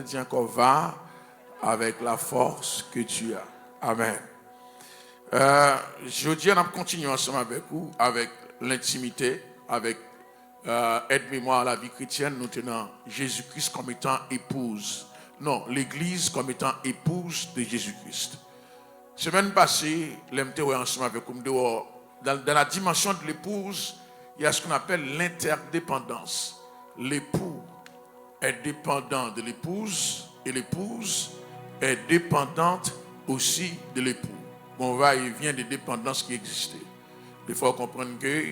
dit encore, va avec la force que tu as. Amen. Je dis, on continue ensemble avec vous, avec l'intimité, avec aide-mémoire à la vie chrétienne, nous tenons Jésus-Christ comme étant épouse. Non, l'Église comme étant épouse de Jésus-Christ. Semaine passée, l'MTO est ensemble avec vous. Dans la dimension de l'épouse, il y a ce qu'on appelle l'interdépendance. L'époux est dépendant de l'épouse et l'épouse est dépendante aussi de l'époux. Bon, il vient des dépendances qui existaient. Il faut comprendre que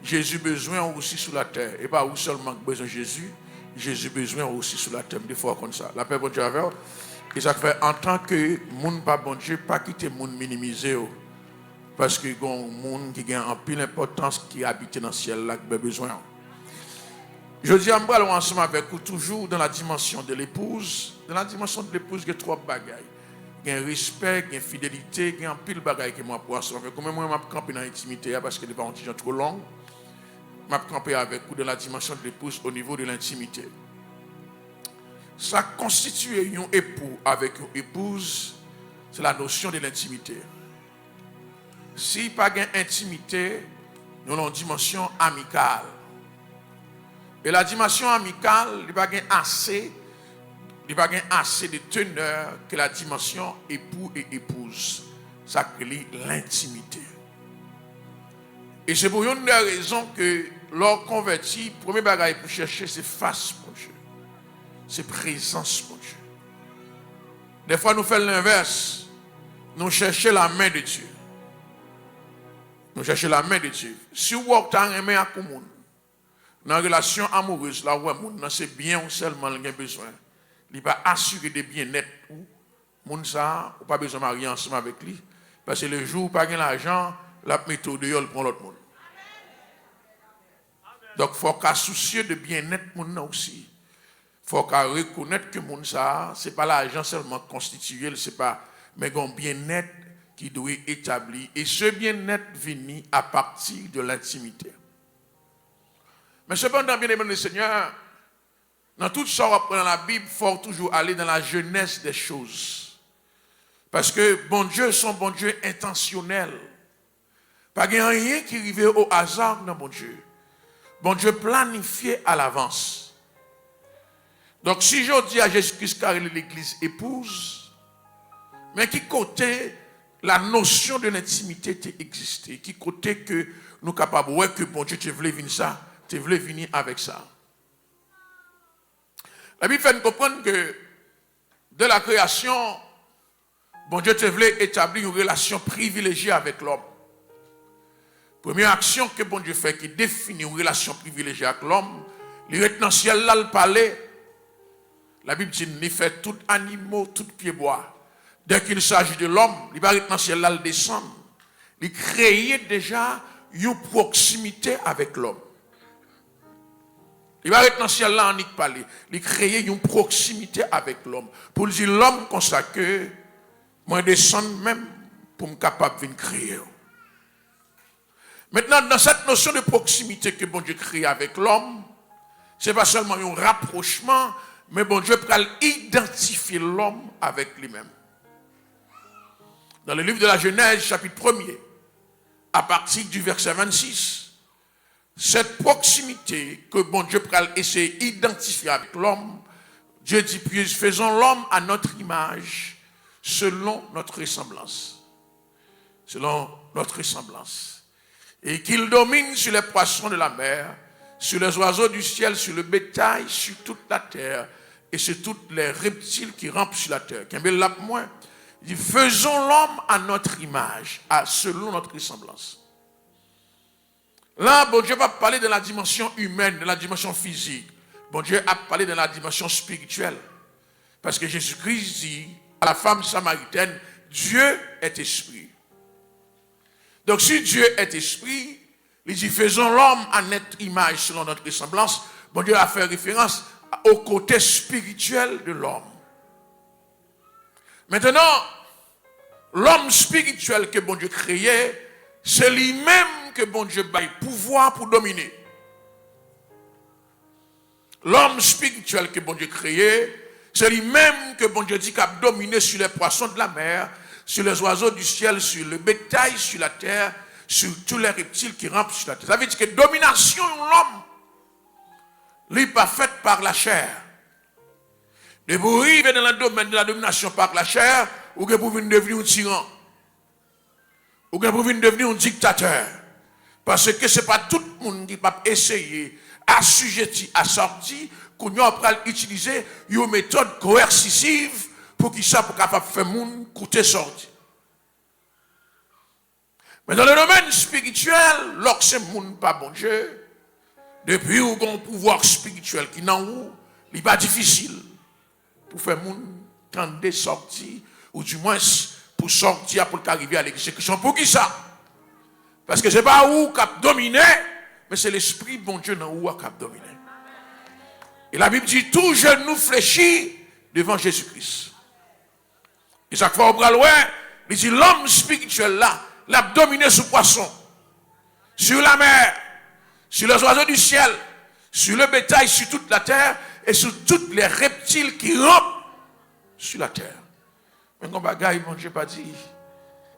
Jésus a besoin aussi sur la terre. Et pas où seulement besoin de Jésus, Jésus a besoin aussi sur la terre. Des fois comme ça. La paix bon Dieu avec vous. Et ça fait en tant que monde pas bon Dieu, pas quitter monde minimiser. Parce que il y a un monde qui a en pile importance qui habite dans le ciel là qui a besoin. Je dis à moi ensemble avec vous toujours dans la dimension de l'épouse. Dans la dimension de l'épouse, il y a trois bagailles. Il y a un respect, il y a une fidélité, il y a un pile bagaille que moi pour ensemble avec vous. Comme moi, je campe dans l'intimité parce que les parents sont trop longs. Je campe avec vous dans la dimension de l'épouse au niveau de l'intimité. Ça constitue un époux avec une épouse, c'est la notion de l'intimité. S'il n'y a pas d'intimité, nous avons une dimension amicale. Et la dimension amicale, il n'y a pas assez de teneur que la dimension époux et épouse. Ça crée l'intimité. Et c'est pour une des raisons que l'homme converti, le premier bagage pour chercher, c'est face pour Dieu. C'est présence pour Dieu. Des fois, nous faisons l'inverse. Nous cherchons la main de Dieu. Nous cherchons la main de Dieu. Si vous avez un main à commun, dans une relation amoureuse, là où c'est bien seulement qu'il a besoin. Il va assurer des bien-être. Moun ça, ou pas besoin de marier ensemble avec lui. Parce que le jour où pas de l'argent, la méthode de pour l'autre monde. Donc, il faut qu'on soucie de bien-être moun aussi. Il faut qu'on reconnaisse que moun ça, c'est pas l'argent seulement constitué, c'est pas, mais un bien-être qui doit être établi. Et ce bien-être vient à partir de l'intimité. Mais cependant, bien aimé le Seigneur, dans tout ça, dans la Bible, il faut toujours aller dans la jeunesse des choses. Parce que bon Dieu, son bon Dieu intentionnel. Pas rien qui arrive au hasard dans bon Dieu. Bon Dieu planifié à l'avance. Donc si je dis à Jésus-Christ car l'Église épouse, mais qui côté la notion de l'intimité existait, qui côté que nous sommes capables, ouais, que bon Dieu te voulait venir ça, te voulait venir avec ça. La Bible fait nous comprendre que de la création, bon Dieu te voulait établir une relation privilégiée avec l'homme. Première action que bon Dieu fait qui définit une relation privilégiée avec l'homme, il est dans le ciel là le palais. La Bible dit il fait tout animaux, tout pied bois. Dès qu'il s'agit de l'homme, il va être dans le ciel là le descendre. Il crée déjà une proximité avec l'homme. Il va être dans le ciel là en parler. Il crée une proximité avec l'homme. Pour dire l'homme comme ça que moi descendre même pour me capable de créer. Maintenant, dans cette notion de proximité que bon Dieu crée avec l'homme, ce n'est pas seulement un rapprochement, mais bon Dieu peut identifier l'homme avec lui-même. Dans le livre de la Genèse, chapitre 1er, à partir du verset 26, cette proximité que bon Dieu peut essayer d'identifier avec l'homme, Dieu dit, puis faisons l'homme à notre image, selon notre ressemblance. Selon notre ressemblance. Et qu'il domine sur les poissons de la mer, sur les oiseaux du ciel, sur le bétail, sur toute la terre, et sur tous les reptiles qui rampent sur la terre. Il dit, faisons l'homme à notre image, selon notre ressemblance. Là, bon Dieu va parler de la dimension humaine, de la dimension physique. Bon Dieu a parlé de la dimension spirituelle. Parce que Jésus-Christ dit à la femme samaritaine, Dieu est esprit. Donc si Dieu est esprit, il dit faisons l'homme à notre image selon notre ressemblance. Bon Dieu a fait référence au côté spirituel de l'homme. Maintenant, l'homme spirituel que bon Dieu créait, c'est lui-même que bon Dieu baille pouvoir pour dominer. L'homme spirituel que bon Dieu créait, C'est lui-même que bon Dieu dit qu'il a dominé sur les poissons de la mer, sur les oiseaux du ciel, sur le bétail, sur la terre, sur tous les reptiles qui rampent sur la terre. Ça veut dire que domination de l'homme n'est pas faite par la chair. De vous arriver dans le domaine de la domination par la chair, ou que vous venez devenir un tyran, ou que vous venez devenir un dictateur. Parce que ce n'est pas tout le monde qui peut essayer, assujetti, assorti, qu'on va utiliser une méthode coercitive pour qu'il soit capable de faire monde coûter sorti. Mais dans le domaine spirituel, lorsque c'est monde pas bon Dieu, depuis où on a un pouvoir spirituel qui n'en ou, il n'est pas difficile pour faire monde tendre sortir, ou du moins pour sortir pour arriver à l'exécution. Pour qui ça? Parce que ce n'est pas où qui a dominé, mais c'est l'esprit bon Dieu dans où qui a dominé. Et la Bible dit tout genou fléchit devant Jésus-Christ. Et chaque fois au bras loin, il dit l'homme spirituel là, l'a dominé sur le poisson, sur la mer, sur les oiseaux du ciel, sur le bétail, sur toute la terre et sur tous les reptiles qui rampent sur la terre. Mais quand bagaille, bon Dieu pas dit,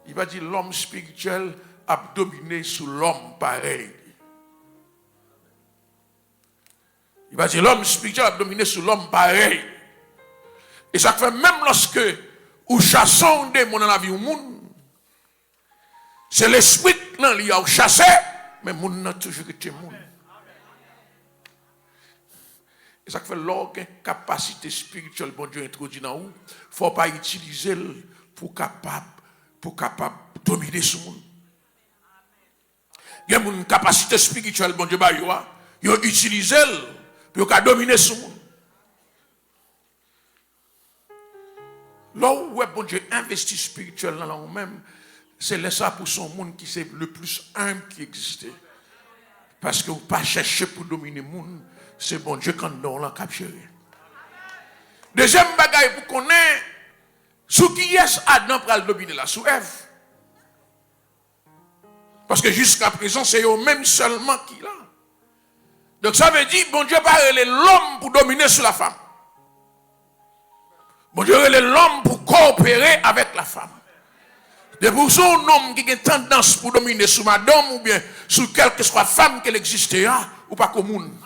il va dire l'homme spirituel a dominé sur l'homme pareil. Il va dire l'homme spirituel a dominé sur l'homme pareil. Et ça fait même lorsque ou chassons des démons dans la vie au monde, c'est l'esprit qui a chassé, mais le monde n'a toujours été monde. Et ça fait l'orgue capacité spirituelle, bon Dieu introduit dans vous, il ne faut pas utiliser pour capable dominer ce monde. Il y a une capacité spirituelle, bon Dieu, il a utilisé pour dominer ce monde. Là où bon Dieu investit spirituel dans nous-mêmes, c'est ça pour son monde qui c'est le plus humble qui existait. Parce que vous ne pas chercher pour dominer le monde, c'est bon Dieu quand nous l'a capturé. Deuxième bagaille pour connaître, sous qui est Adam pour dominer la sous Ève. Parce que jusqu'à présent, c'est eux-mêmes seulement qui l'a. Donc ça veut dire, bon Dieu parle l'homme pour dominer sur la femme. Bon Dieu parle l'homme pour coopérer avec la femme. De pour son homme qui a tendance pour dominer sur madame ou bien sur quelle que soit femme qu'elle existait, ou pas commune.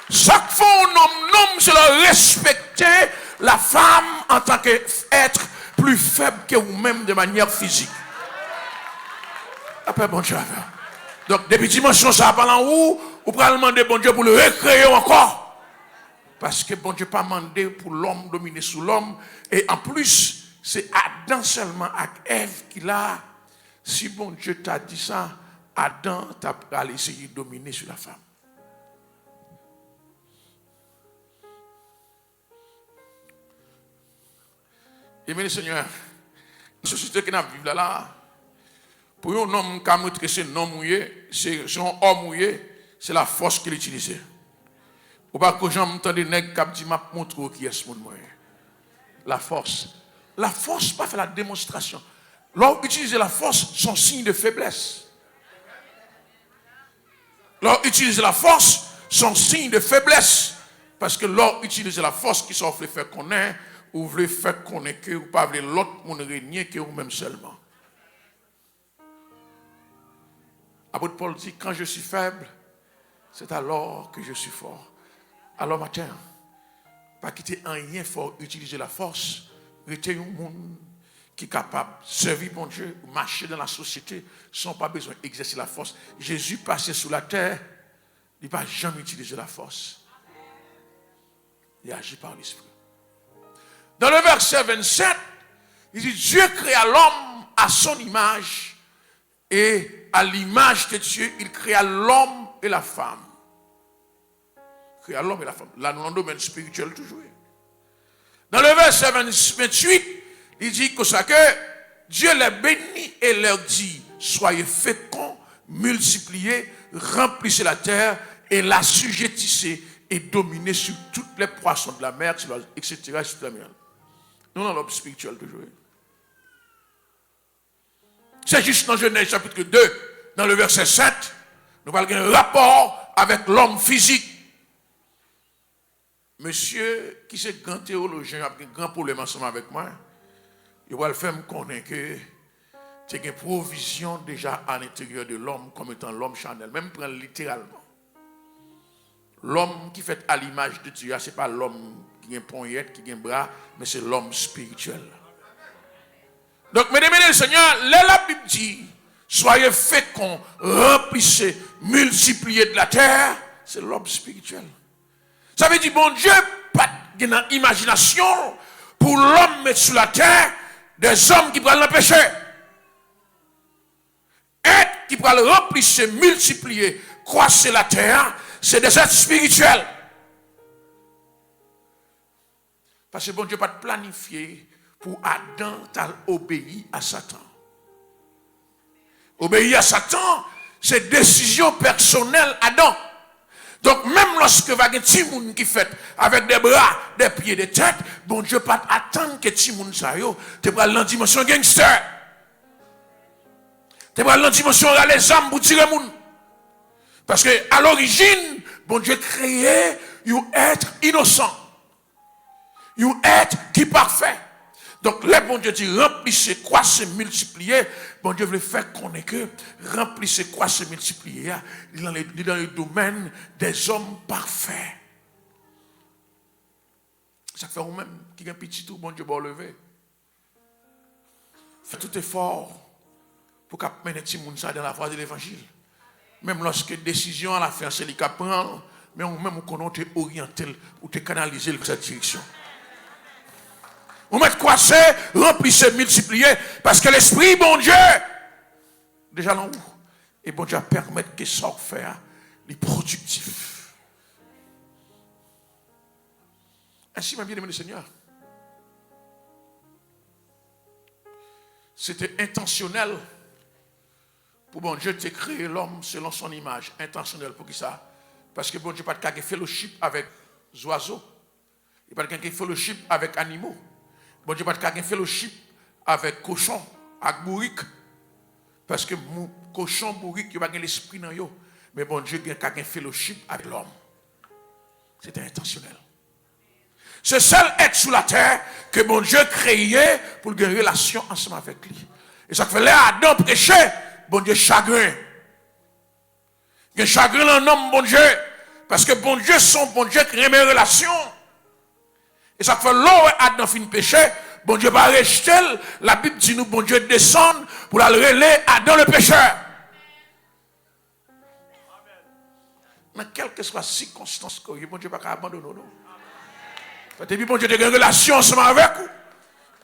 Chaque fois un homme, c'est de respecter la femme en tant qu'être plus faible que vous-même de manière physique. Après, bon Dieu. Donc, depuis dimension, ça va en haut, vous pouvez demander bon Dieu pour le recréer encore. Parce que bon Dieu n'a pas demandé pour l'homme dominer sur l'homme. Et en plus, c'est Adam seulement avec Ève qui l'a. Si bon Dieu t'a dit ça, Adam t'a essayé de dominer sur la femme. Et bien, Seigneur, la société qui nous vivons là, pour un homme qui a montré que c'est un homme mouillé, c'est un homme mouillé, c'est la force qu'il utilise. Ou pas que j'en entends des nègres qui disent, je montre qui est ce monde moyen. La force. La force, pas faire la démonstration. Lorsqu'on utilise la force, son signe de faiblesse. Lorsqu'on utilise la force, son signe de faiblesse. Parce que lorsqu'on utilise la force qui s'offre faire connaître, ou voulez faire connaître que ou pas voulez l'autre monde régner que vous-même seulement. Apôtre Paul dit, quand je suis faible, c'est alors que je suis fort. Alors matin, pas quitter un rien fort, utiliser la force, rester un monde qui est capable de servir mon Dieu, marcher dans la société sans pas besoin d'exercer la force. Jésus passait sur la terre, il n'a pas jamais utilisé la force. Il agit par l'esprit. Dans le verset 27, il dit Dieu créa l'homme à son image et à l'image de Dieu, il créa l'homme et la femme. Il créa l'homme et la femme. Là, nous, dans le domaine spirituel, toujours. Dans le verset 28, il dit que ça que Dieu les bénit et leur dit soyez féconds, multipliez, remplissez la terre et l'assujettissez et dominez sur toutes les poissons de la mer, etc. etc. Nous, dans l'homme spirituel, toujours. C'est juste dans Genèse chapitre 2, dans le verset 7, nous parlons d'un rapport avec l'homme physique. monsieur qui est grand théologien, a un grand problème ensemble avec moi, il va le faire me connaître que c'est une provision déjà à l'intérieur de l'homme comme étant l'homme charnel, même prendre littéralement. L'homme qui fait à l'image de Dieu, ce n'est pas l'homme qui a un poignette, qui a un bras, mais c'est l'homme spirituel. Donc, mesdames et messieurs, Seigneur, la Bible dit, soyez féconds, remplissez, multipliez de la terre, c'est l'homme spirituel. Ça veut dire, bon Dieu, pas d'imagination pour l'homme mettre sur la terre des hommes qui prennent le péché. Être qui prend le remplir, multiplier, croître la terre, c'est des êtres spirituels. Parce que bon Dieu pas planifié pour Adam d'obéir à Satan. Obéir à Satan, c'est décision personnelle Adam. Donc même lorsque va un petit monde qui fait avec des bras, des pieds, des têtes, bon Dieu pas attendre que petit monde ça yo, te prend la dimension gangster. Te prend la dimension les âmes pour tirer monde. Parce que à l'origine, bon Dieu créé un être innocent. Un être qui est parfait. Donc, les bon Dieu dit remplissez, croissez, multipliez. Bon Dieu veut faire qu'on est que remplissez, croissez, multipliez. Il est dans le domaine des hommes parfaits. Ça fait vous-même qui est un petit tout, bon Dieu va lever. Faites tout effort pour mener tout le monde dans la voie de l'évangile. Même lorsque décision à la fin, c'est lui qui prend, mais même qu'on est orienté ou te canaliser dans cette direction. On met croisser, remplissez, multiplier, parce que l'esprit, bon Dieu, déjà là où, et bon Dieu permet que ça faire les productifs. Ainsi, ma bien-aimée Seigneur, c'était intentionnel pour bon Dieu te créer l'homme selon son image. Intentionnel pour qui ça? Parce que bon Dieu n'a pas de fellowship avec les oiseaux. Il n'y a pas de fellowship avec les animaux. Bon Dieu n'a pas de fellowship avec cochon, avec bourrique. Parce que cochon, bourrique, il n'y a pas l'esprit dans eux. Mais bon Dieu n'a pas de fellowship avec l'homme. C'était intentionnel. C'est seul être sur la terre que bon Dieu créait pour avoir une relation ensemble avec lui. Et ça fait là, Adam prêchait, bon Dieu chagrin. Il y a chagrin dans l'homme, bon Dieu. Parce que bon Dieu, son bon Dieu crée une relation. Et ça fait là où Adam finit péché, bon Dieu va rejeter. La Bible dit nous, bon Dieu descend pour aller relayer Adam le pécheur. Dans quelle que soit la circonstance, bon Dieu ne va pas abandonner nous. Et puis bon Dieu a une relation ensemble avec vous.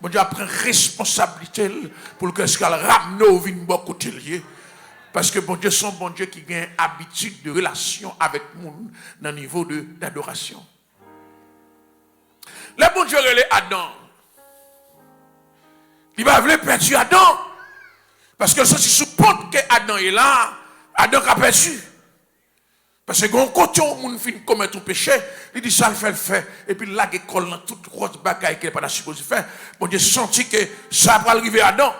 Bon Dieu prend responsabilité pour que ce qu'elle ramène au vin beaucoup lié. Parce que bon Dieu son bon Dieu qui a une habitude de relation avec nous dans le niveau d'adoration. Le bon Dieu relève Adam. Il va vouloir perdre Adam. Parce que ça, si suppose que Adam est là, Adam a perdu. Parce que quand côté où on finit commettre un péché, il dit ça, il fait. Et puis là, il colle dans toute grosse bagaille qu'il n'est pas supposé faire. Bon Dieu senti que ça va arriver à Adam.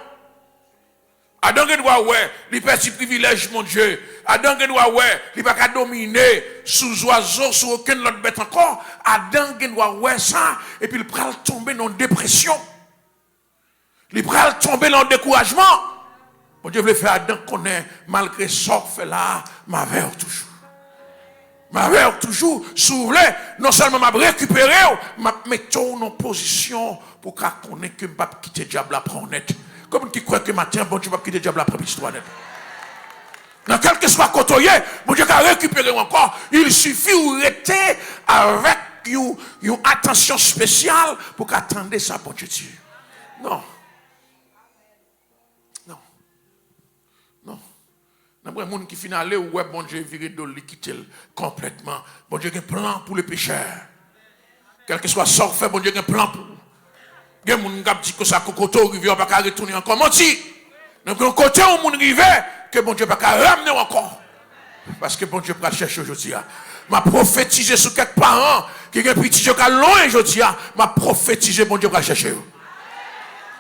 Adam doit ouais, il perd ses privilèges, mon Dieu. Adam doit ouais, il va pas dominer sous oiseaux, sous aucune autre bête encore. Adam doit ouais ça, et puis il va tomber dans dépression. Il va tomber dans découragement. Mon Dieu veut faire Adam connaît malgré ça fait là, ma verre toujours. Ma verre toujours s'ouvre, non seulement m'a récupéré, m'a mettre en position pour qu'on connaisse que je ne vais pas quitter le diable après honnête. Comme qui croit que matin, bon Dieu va quitter le diable après histoire net. Dans quel que soit côtoyé, bon Dieu va récupérer encore. Il suffit de rester avec une attention spéciale pour qu'attendre ça, bon Dieu. Non. Non. Non. Dans le monde qui finit aller, ouais, bon Dieu viré de l'équité complètement. Bon Dieu a un plan pour les pécheurs. Quel que soit sort fait, bon Dieu a un plan pour. Il y a des gens qui disent que ça cocoto rivière ne va pas retourner encore. Menti. Donc, un côté où mon rivière, que bon Dieu ne va pas ramener encore. Parce que bon Dieu va chercher aujourd'hui. M'a prophétisé sur quelques parents qui ont un petit Dieu qui est loin aujourd'hui. M'a prophétisé, bon Dieu va chercher.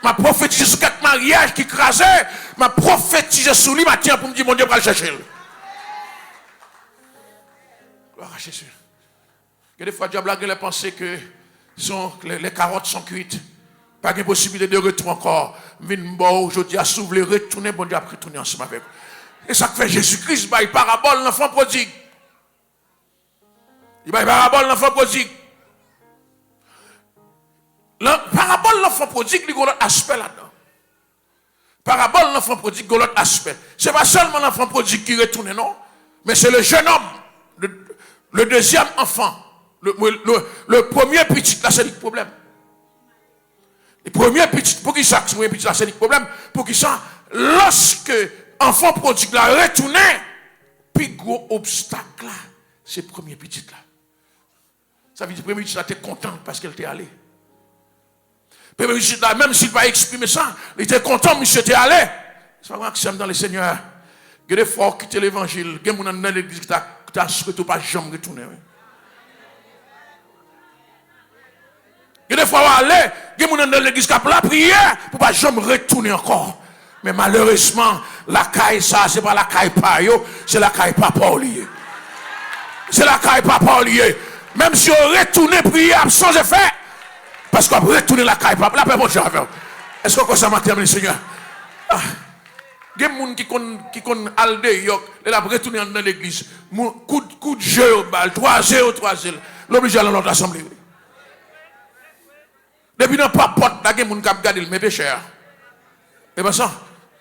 M'a prophétisé sur quelques mariages qui crasaient. M'a prophétisé sur lui matin pour me dire, bon Dieu va le chercher. Gloire à Jésus. Que des fois, diable a les pensées que les carottes sont cuites. Pas de possibilité de retour encore. Aujourd'hui, à s'ouvrir, retourner, bon Dieu, après retourner ensemble avec vous. Et ça fait Jésus-Christ, il parabole l'enfant prodigue. Il parabole l'enfant prodigue. La parabole l'enfant prodigue, il y a un autre aspect là-dedans. Parabole l'enfant prodigue, il y a un autre aspect. Ce n'est pas seulement l'enfant prodigue qui retourne, non. Mais c'est le jeune homme, le deuxième enfant. Le premier petit, là, c'est le problème. Le premier petit, pour qui ça, c'est le problème. Pour qui ça, lorsque l'enfant prodigue l'a retourné, puis gros obstacle là, c'est le premier petit là. Ça veut dire que le premier petit là, était content parce qu'elle était allée. Le premier petit là, même s'il va exprimer ça, il était content, monsieur était allé. C'est pas moi qui s'aime dans le Seigneur. Il y a des fois quitter l'évangile, il y a des gens dans l'église qui t'a souhaité pas jamais retourner. Il y a des fois aller, il y a des gens dans l'église qui a la prière pour pas jamais retourner encore. Mais malheureusement, la caille ça, c'est pas la caille pa yo, c'est la caille papa lié. C'est la caille papa lié. Même si on retourne prier sans effet, parce qu'on retourne la caille papa, la paix mon cher. Est-ce que ça m'a terminé, Seigneur? Il y a des gens qui ont alde, ils ont retourné dans l'église. Coup de jeu, 3-0, l'obligé à l'autre assemblée. Depuis dans pas porte, il y a des gens qui ont gardé mes pécheurs. Et bien ça,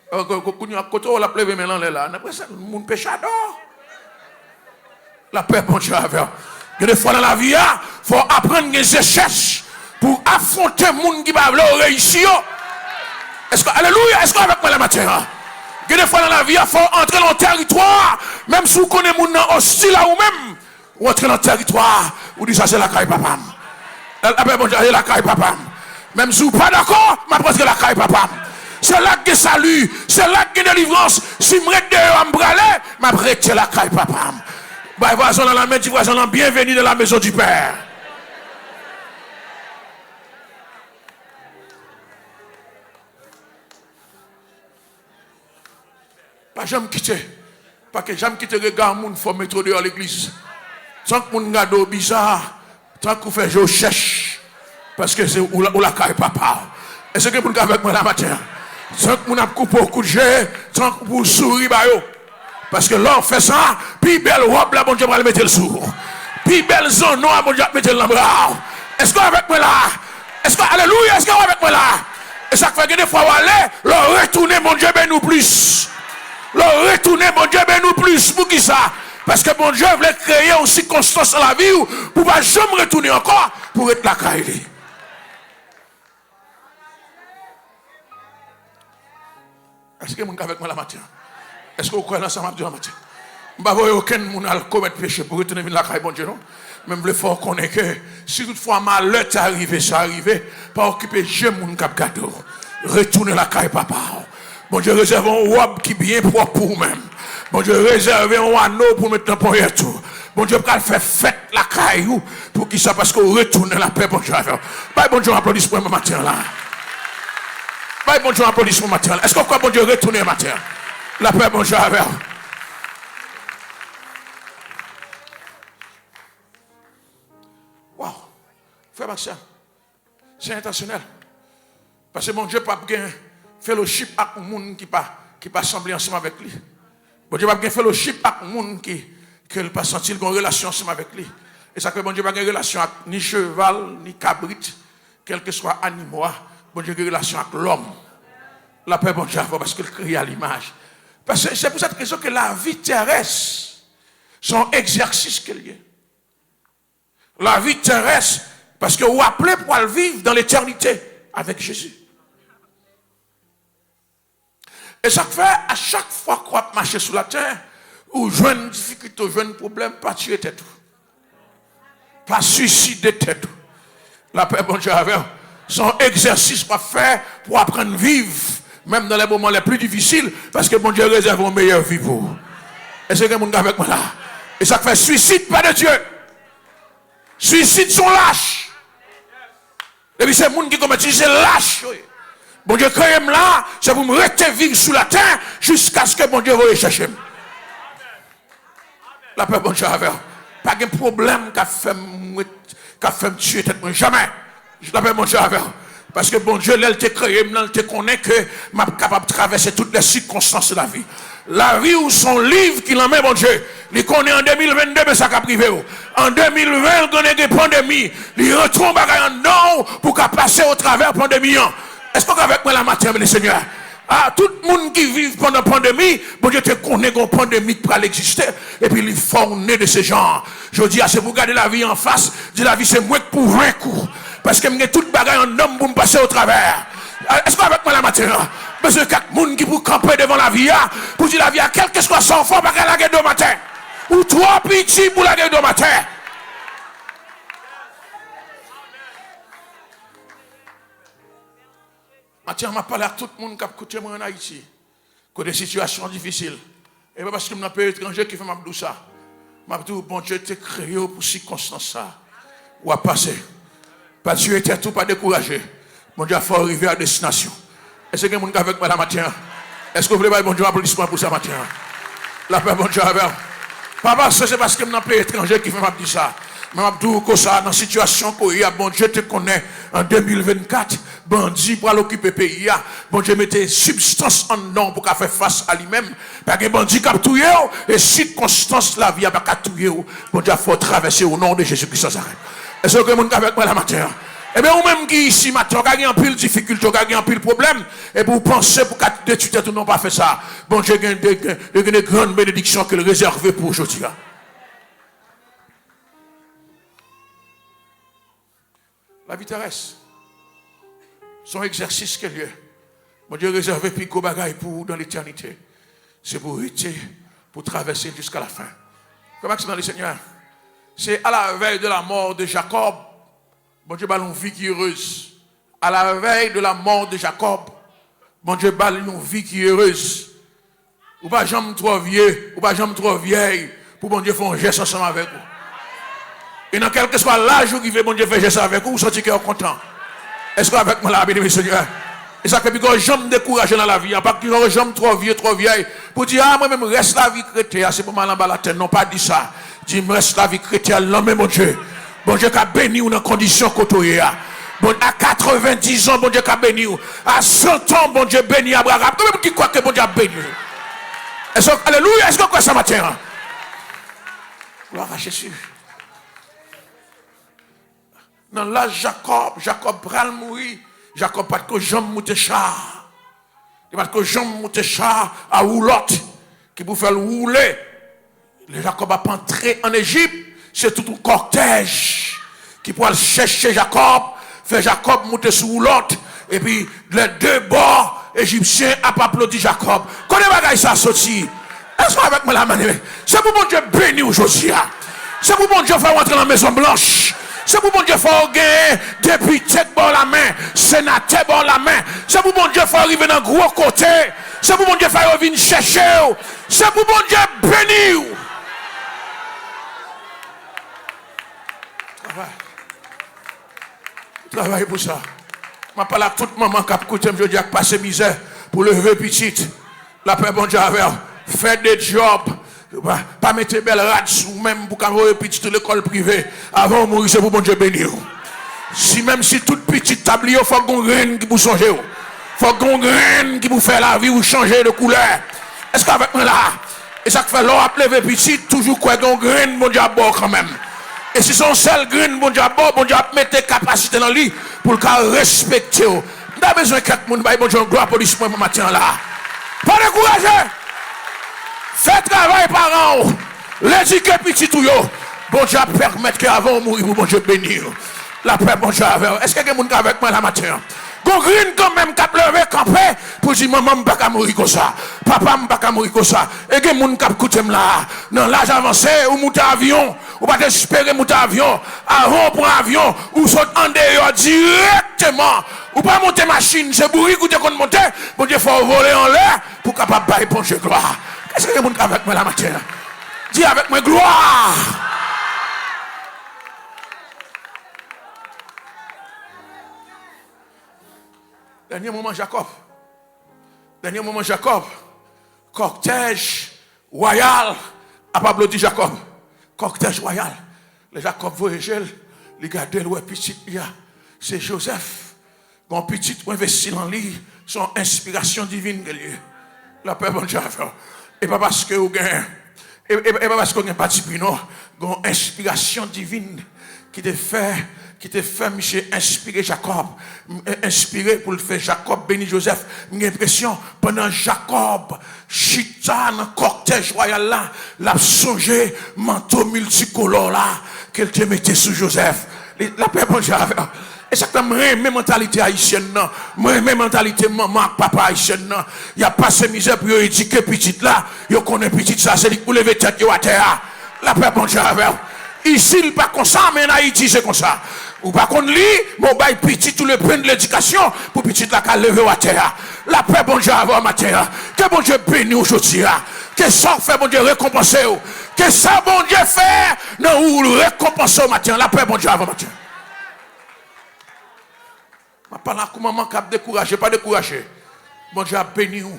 quand on l'a plevé maintenant là, après ça, le monde péchador. La paix, bon Dieu, avec. Il y a des fois dans la vie, il faut apprendre des échecs pour affronter le monde qui va réussir. Est-ce que, alléluia, est-ce qu'avec moi la matière? Il y a des fois dans la vie, il faut entrer dans le territoire, même si vous connaissez les gens hostiles à vous-même, ou entrer dans le territoire, vous dites ça c'est la caille papa. La paix, bon Dieu, c'est la caille papa. Même si vous n'êtes pas d'accord, je prends la caille papa. C'est là que salut, c'est là que délivrance. Si je me reste à me braler, je prête la caille papa. Bah, voisin dans la main, voisin, bienvenue dans la maison du Père. Pas jamais quitter. Parce que jamais quitter le regard, il faut mettre dehors l'église. Tant que mon gars bizarre, tant que vous faites, je cherche. Parce que c'est où la caille papa. Est-ce que vous avez avec moi la matière? Tant que vous avez coupé au coup de jet, tant que vous souriez, parce que là, on fait ça, puis belle robe, là, bon Dieu va le mettre le sourd. Puis belle zone, non, bon Dieu va mettre le bras. Est-ce que vous avec moi là? Est-ce que, alléluia, est-ce que vous avec moi là? Et ça fait que des fois, on va aller, le retourner, mon Dieu, ben nous plus. Le retourner, mon Dieu, ben nous plus. Pour qui ça? Parce que mon Dieu voulait créer une circonstance dans la vie où pour ne pas jamais retourner encore pour être la caille. Est-ce que vous avec moi la matière? Est-ce que vous croyez dans ça la matière? Je ne vois aucun monde à commettre péché pour retourner la caille, bon Dieu, non? Même le fort qu'on est que si toutefois malheur est arrivé, ça arrivé, pas occuper jamais mon cap gâteau. Retourner la caille, papa. Bon Dieu, réserve un robe qui est bien propre pour vous-même. Bon Dieu, réserve un anneau pour mettre dans le tout. Bon Dieu, pour faire fête la caille pour qui ça, parce qu'on retourne la paix, bon Dieu. Bye, bon Dieu, applaudissement ma matin là. Bye, bon Dieu, applaudissement matin là. Est-ce qu'on croit, bon Dieu, retourner la matin? La paix, bon Dieu, avec. Wow. Frère Maxime, c'est intentionnel. Parce que mon Dieu n'a pas de fellowship avec les gens qui ne pas sembler ensemble avec lui. Mon Dieu n'a pas de fellowship avec les gens qui ne pas sentir une relation ensemble avec lui. Et ça fait que mon Dieu n'a pas de relation avec ni cheval, ni cabrit, quel que soit animal. Mon Dieu a une relation avec l'homme. La paix, mon Dieu, parce qu'il crée à l'image. Parce que c'est pour cette raison que la vie terrestre, son exercice qu'elle est. La vie terrestre, parce que vous appelez pour le vivre dans l'éternité avec Jésus. Et ça fait à chaque fois qu'on marche sur la terre, ou jouez une difficulté, ou jouez un problème, pas tuer tête. Pas suicider tête. La paix, bon Dieu, avec son exercice pour faire pour apprendre à vivre, même dans les moments les plus difficiles, parce que bon Dieu réserve une meilleure vie pour vous. Est-ce que vous êtes avec moi là? Et ça fait suicide, pas de Dieu. Suicide sont lâches. Et puis c'est les gens qui commettent, c'est lâche. Bon Dieu, quand même là, c'est pour me rester vivre sous la terre jusqu'à ce que bon Dieu veuille chercher. La paix, bon Dieu, avec. Pas de problème qu'a fait me tuer tête moi. Jamais. Je l'appelle mon Dieu avec. Parce que bon Dieu, elle t'a créé, elle te connaît que je suis capable de traverser toutes les circonstances de la vie. La vie ou son livre qu'il en met, mon Dieu, il connaît en 2022, mais ça a privé. En 2020, il connaît des pandémies. Il retombe en non pour qu'à passer au travers de la pandémie. Est-ce qu'on est avec moi la matin, mes seigneurs? Ah, tout le monde qui vit pendant la pandémie, bon Dieu te connaît une pandémie qui pourra exister. Et puis il faut nez de ces gens. Je dis, c'est pour garder la vie en face. Je dis, la vie c'est moins que pour 20 coups. Parce que j'ai toute bagaille en homme pour me passer au travers. Est-ce qu'avec moi la matière? Parce que 4 personnes qui pour camper devant la vie, pour dire la vie, quel que soit son fort, pas qu'elle la gueule de matin. Ou 3 petits pour la gueule de matin. Matin, je parle à tout le monde qui a écouté moi en Haïti. Que des situations difficiles. Et pas parce que je suis un pays étranger qui fait ma ça. Je dis, bon Dieu, t'es créé pour circonstances ça. Ou à passer. Pas Dieu était tout pas découragé. Mon Dieu, il faut arriver à destination. Est-ce que quelqu'un avec moi la matin? Est-ce que vous voulez pas bon Dieu applaudissement pour ça matin? La paix, bon Dieu, avec. Pas c'est parce que je suis un pays étranger qui fait ma dire ça. Mais je dis que ça, dans la situation qu'il y a, bon Dieu te connaît en 2024, bandit pour l'occuper le pays. Bon Dieu mettait substance en nom pour faire face à lui-même. Parce que bandit qui a tout et circonstance la vie a pas tout. Bon Dieu, il faut traverser au nom de Jésus-Christ sans arrêt. Est-ce que quelqu'un avec moi la matin? Eh bien, ou même qui ici, maintenant, vous avez un pile de difficultés, vous avez un pile de problèmes, et vous pensez pour que tu t'es tout non pas fait ça. Bon Dieu, il y a des grandes bénédictions qu'il réserve pour aujourd'hui. La vie terrestre, son exercice qu'elle est, mon Dieu réservé puis go bagaille pour dans l'éternité. C'est pour rester, pour traverser jusqu'à la fin. Comment c'est dans le Seigneur? C'est à la veille de la mort de Jacob, mon Dieu ballon une vie qui est heureuse. À la veille de la mort de Jacob, mon Dieu ballon une vie qui est heureuse. Ou pas jamais trop vieux, ou pas jamais trop vieille, pour mon Dieu faire un geste ensemble avec vous. Et dans quel que soit l'âge où il veut, mon Dieu fait geste avec vous, vous sentez qu'il est content. Est-ce qu'avec moi là, béni Seigneur? Et ça fait que je jamais découragé dans la vie, pas que je jamais trop vieux, trop vieille, pour dire, ah, moi-même, reste la vie chrétienne, c'est pour mal en bas la tête, non pas dit ça. Dis, reste la vie chrétienne, non, mais mon Dieu. Bon Dieu qui a béni ou dans condition côtoyée. Bon, à 90 ans, bon Dieu qui a béni ou. À 100 ans, bon Dieu béni Abraham. Quand même qui croit que bon Dieu a béni. Est-ce que, alléluia, est-ce que quoi ça matin? Gloire à Jésus. Dans l'âge Jacob pral mourir. Jacob pas que jambe monte char. Il pas que jambe monte char à roulotte qui pour faire rouler. Le Jacob a pas entré en Égypte. C'est tout un cortège qui pourra chercher Jacob, faire Jacob monter sur roulotte, et puis les deux bords égyptiens a pas applaudi Jacob. Connais bagaille ça sorti. Est-ce que avec moi la manée? C'est pour mon Dieu béni aujourd'hui. C'est pour mon Dieu faire rentrer dans la maison blanche. C'est pour mon Dieu faire gagner député bon la main, sénateur bon la main. C'est pour mon Dieu faire arriver dans gros côté. C'est pour mon Dieu faire venir chercher. C'est pour mon Dieu béni. Travaille pour ça. Je parle à toute maman qui a écouté, je dis à passer misère pour lever petite. La paix, bon Dieu, faire des jobs. Pas mettre belle rade ou même pour qu'on petite l'école privée. Avant de mourir, c'est pour bon Dieu bénir. Si même si toute petite table, il faut qu'on graine qui vous changer. Il faut qu'on graine qui vous fait la vie ou changer de couleur. Est-ce qu'avec moi là? Et ça fait l'on appeler petite, toujours quoi qu'on graine, bon Dieu, à bord quand même. Et si son seul grain, bon Dieu, mettre capacité dans lui pour le respecter. On a besoin de quelqu'un, bon Dieu, gloire pour lui ce matin là. Pas décourager. Faites travail parents. L'éduquer petit tout yo. Bon Dieu, permettre qu'avant de mourir, bon Dieu bénir. La paix, bon Dieu, est-ce que quelqu'un est avec moi la matin? Gon green quand même cap lever camper pour dire maman m'pa ka mourir comme ça, papa m'pa ka mourir comme ça. Et gen moun k'ap koute là dans l'âge avancé ou monter avion, ou pas espérer monter avion, avant pour avion ou saute en dehors directement. Ou pas monter machine, c'est bourri ou te kon monter, bon Dieu faut voler en l'air pour capable bailler bon Dieu gloire. Qu'est-ce que moun avec moi la matin? Dis avec moi gloire. Dernier moment Jacob, cortège royal, a pas applaudi Jacob. cortège royal. Les Jacob voyagel, les gardent le petit, c'est Joseph. Bon petit, investi dans lui, son inspiration divine de lui. La paix, bon Dieu. Et pas parce que vous gagnez, et pas parce que vous n'avez pas dit, non, une inspiration divine qui te fait, monsieur, inspirer Jacob, inspirer pour le faire Jacob, béni Joseph. J'ai l'impression, pendant Jacob, chita dans le cortège royal là, l'a songé, manteau multicolore là, qu'elle te mettait sous Joseph. La paix, bon Dieu. Et c'est comme même mentalité haïtienne, même mentalité maman, papa haïtienne, il n'y a pas ce misère pour éduquer petite là, il connaît petite ça, c'est pour lever tête à terre. La paix, bon Dieu. Ici, il n'est pas comme ça, mais en Haïti, c'est comme ça. Ou pas qu'on lit, mon bail petit, tout le point de l'éducation, pour petit la qu'à lever à terre. La paix, bon Dieu, avoir ma terre. Que bon Dieu bénisse aujourd'hui. Que ça fait, bon Dieu, récompenser. Que ça, bon Dieu, fait, non, ou le récompenser au matin. La paix, bon Dieu, avoir ma terre. Je ne parle pas comment je décourager, pas décourager. Bon Dieu a béni ou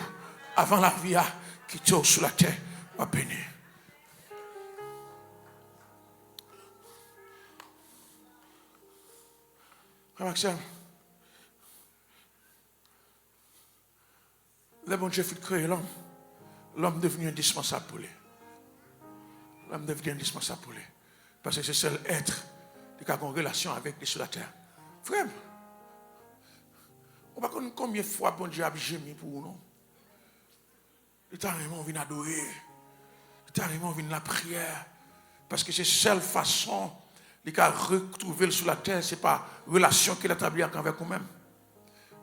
avant la vie qui est sous la terre. A béni. Maxime, le bon Dieu fait créer l'homme. L'homme devenu indispensable pour lui. L'homme devenu indispensable pour lui. Parce que c'est le seul être qui a une relation avec lui sur la terre. Frère, on ne sait pas combien de fois bon Dieu a gémi pour nous. Non? Il t'a vraiment envie d'adorer. Il t'a vraiment envie de la prière. Parce que c'est la seule façon de retrouver sur la terre, ce n'est pas la relation qu'il a établie avec nous-mêmes.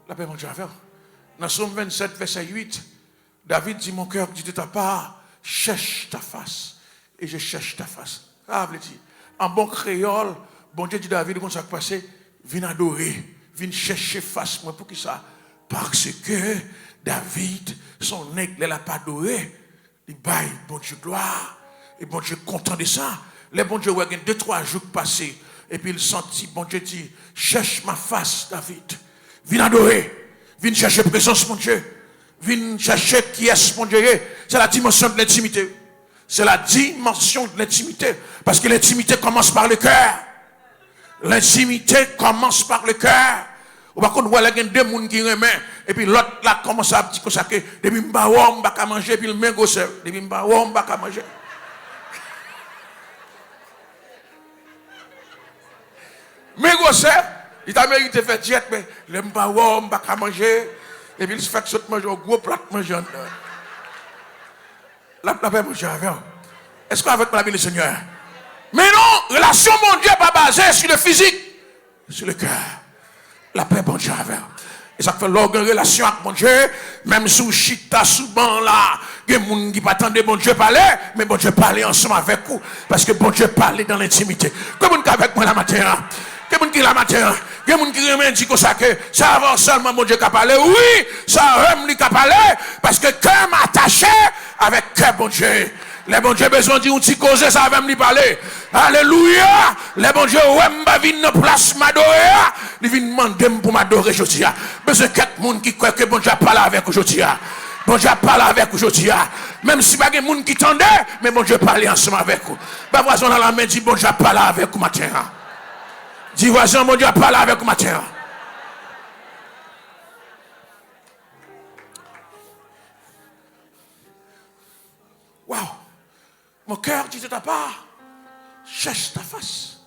La paix, mon Dieu, avec. Dans Somme 27, verset 8, David dit, mon cœur dit de ta part, cherche ta face. Et je cherche ta face. Ah, vous dit, en bon créole, bon Dieu dit David, comme ça passé, viens adorer, viens chercher face moi pour qui ça? Parce que David, son aigle, il n'a pas adoré. Il baille, bon Dieu, gloire. Et bon Dieu, content de ça. Les bon Dieu, il y a 2-3 jours passés. Et puis il sentit, bon Dieu dit, cherche ma face, David. Viens adorer. Viens chercher présence, mon Dieu. Viens chercher qui est, mon Dieu. C'est la dimension de l'intimité. C'est la dimension de l'intimité. Parce que l'intimité commence par le cœur. L'intimité commence par le cœur. Ou par contre, il y a deux personnes qui remettent. Et puis l'autre là commence à dire que depuis mba on va manger. Puis le même gosse. Depuis mba on va manger. Mais gosse, il t'a mérité de faire diète. Mais le mba on va manger. Et puis il se fait que manger un gros plat de manger. La paix, mon Dieu, est-ce qu'avec la vie du Seigneur? Mais non, relation, mon Dieu, pas basée sur le physique, sur le cœur. La paix, mon Dieu, et ça fait l'organe relation avec mon Dieu, même sous chita, sous ban là, il y a des gens qui ne attendent pas bon Dieu parler, mais bon Dieu parler ensemble avec vous, parce que bon Dieu parle dans l'intimité. Comment avec moi la matin? Comment qui la matin? Il y a des gens qui remettent dit que ça avance seulement mon Dieu qui a parlé. Oui, ça aime lui qui a parlé, parce que cœur m'attaché avec cœur bon Dieu. Les bon Dieu besoin de dire un petit cause, ça va me parler. Alléluia. Les bon Dieu, ouais, m'a vinn dans place m'adorer. Il vient demander pour m'adorer aujourd'hui. Besoin de quelqu'un qui croit que bon Dieu parle avec aujourd'hui. Bon Dieu parle avec aujourd'hui. Même si pas de monde qui tendait, mais bon Dieu parle ensemble avec vous. Bah voisin dans la main dit bon Dieu parle avec vous matin. Dis voisin, bon Dieu parle avec vous matin. Waouh. Mon cœur dit de ta part, cherche ta face.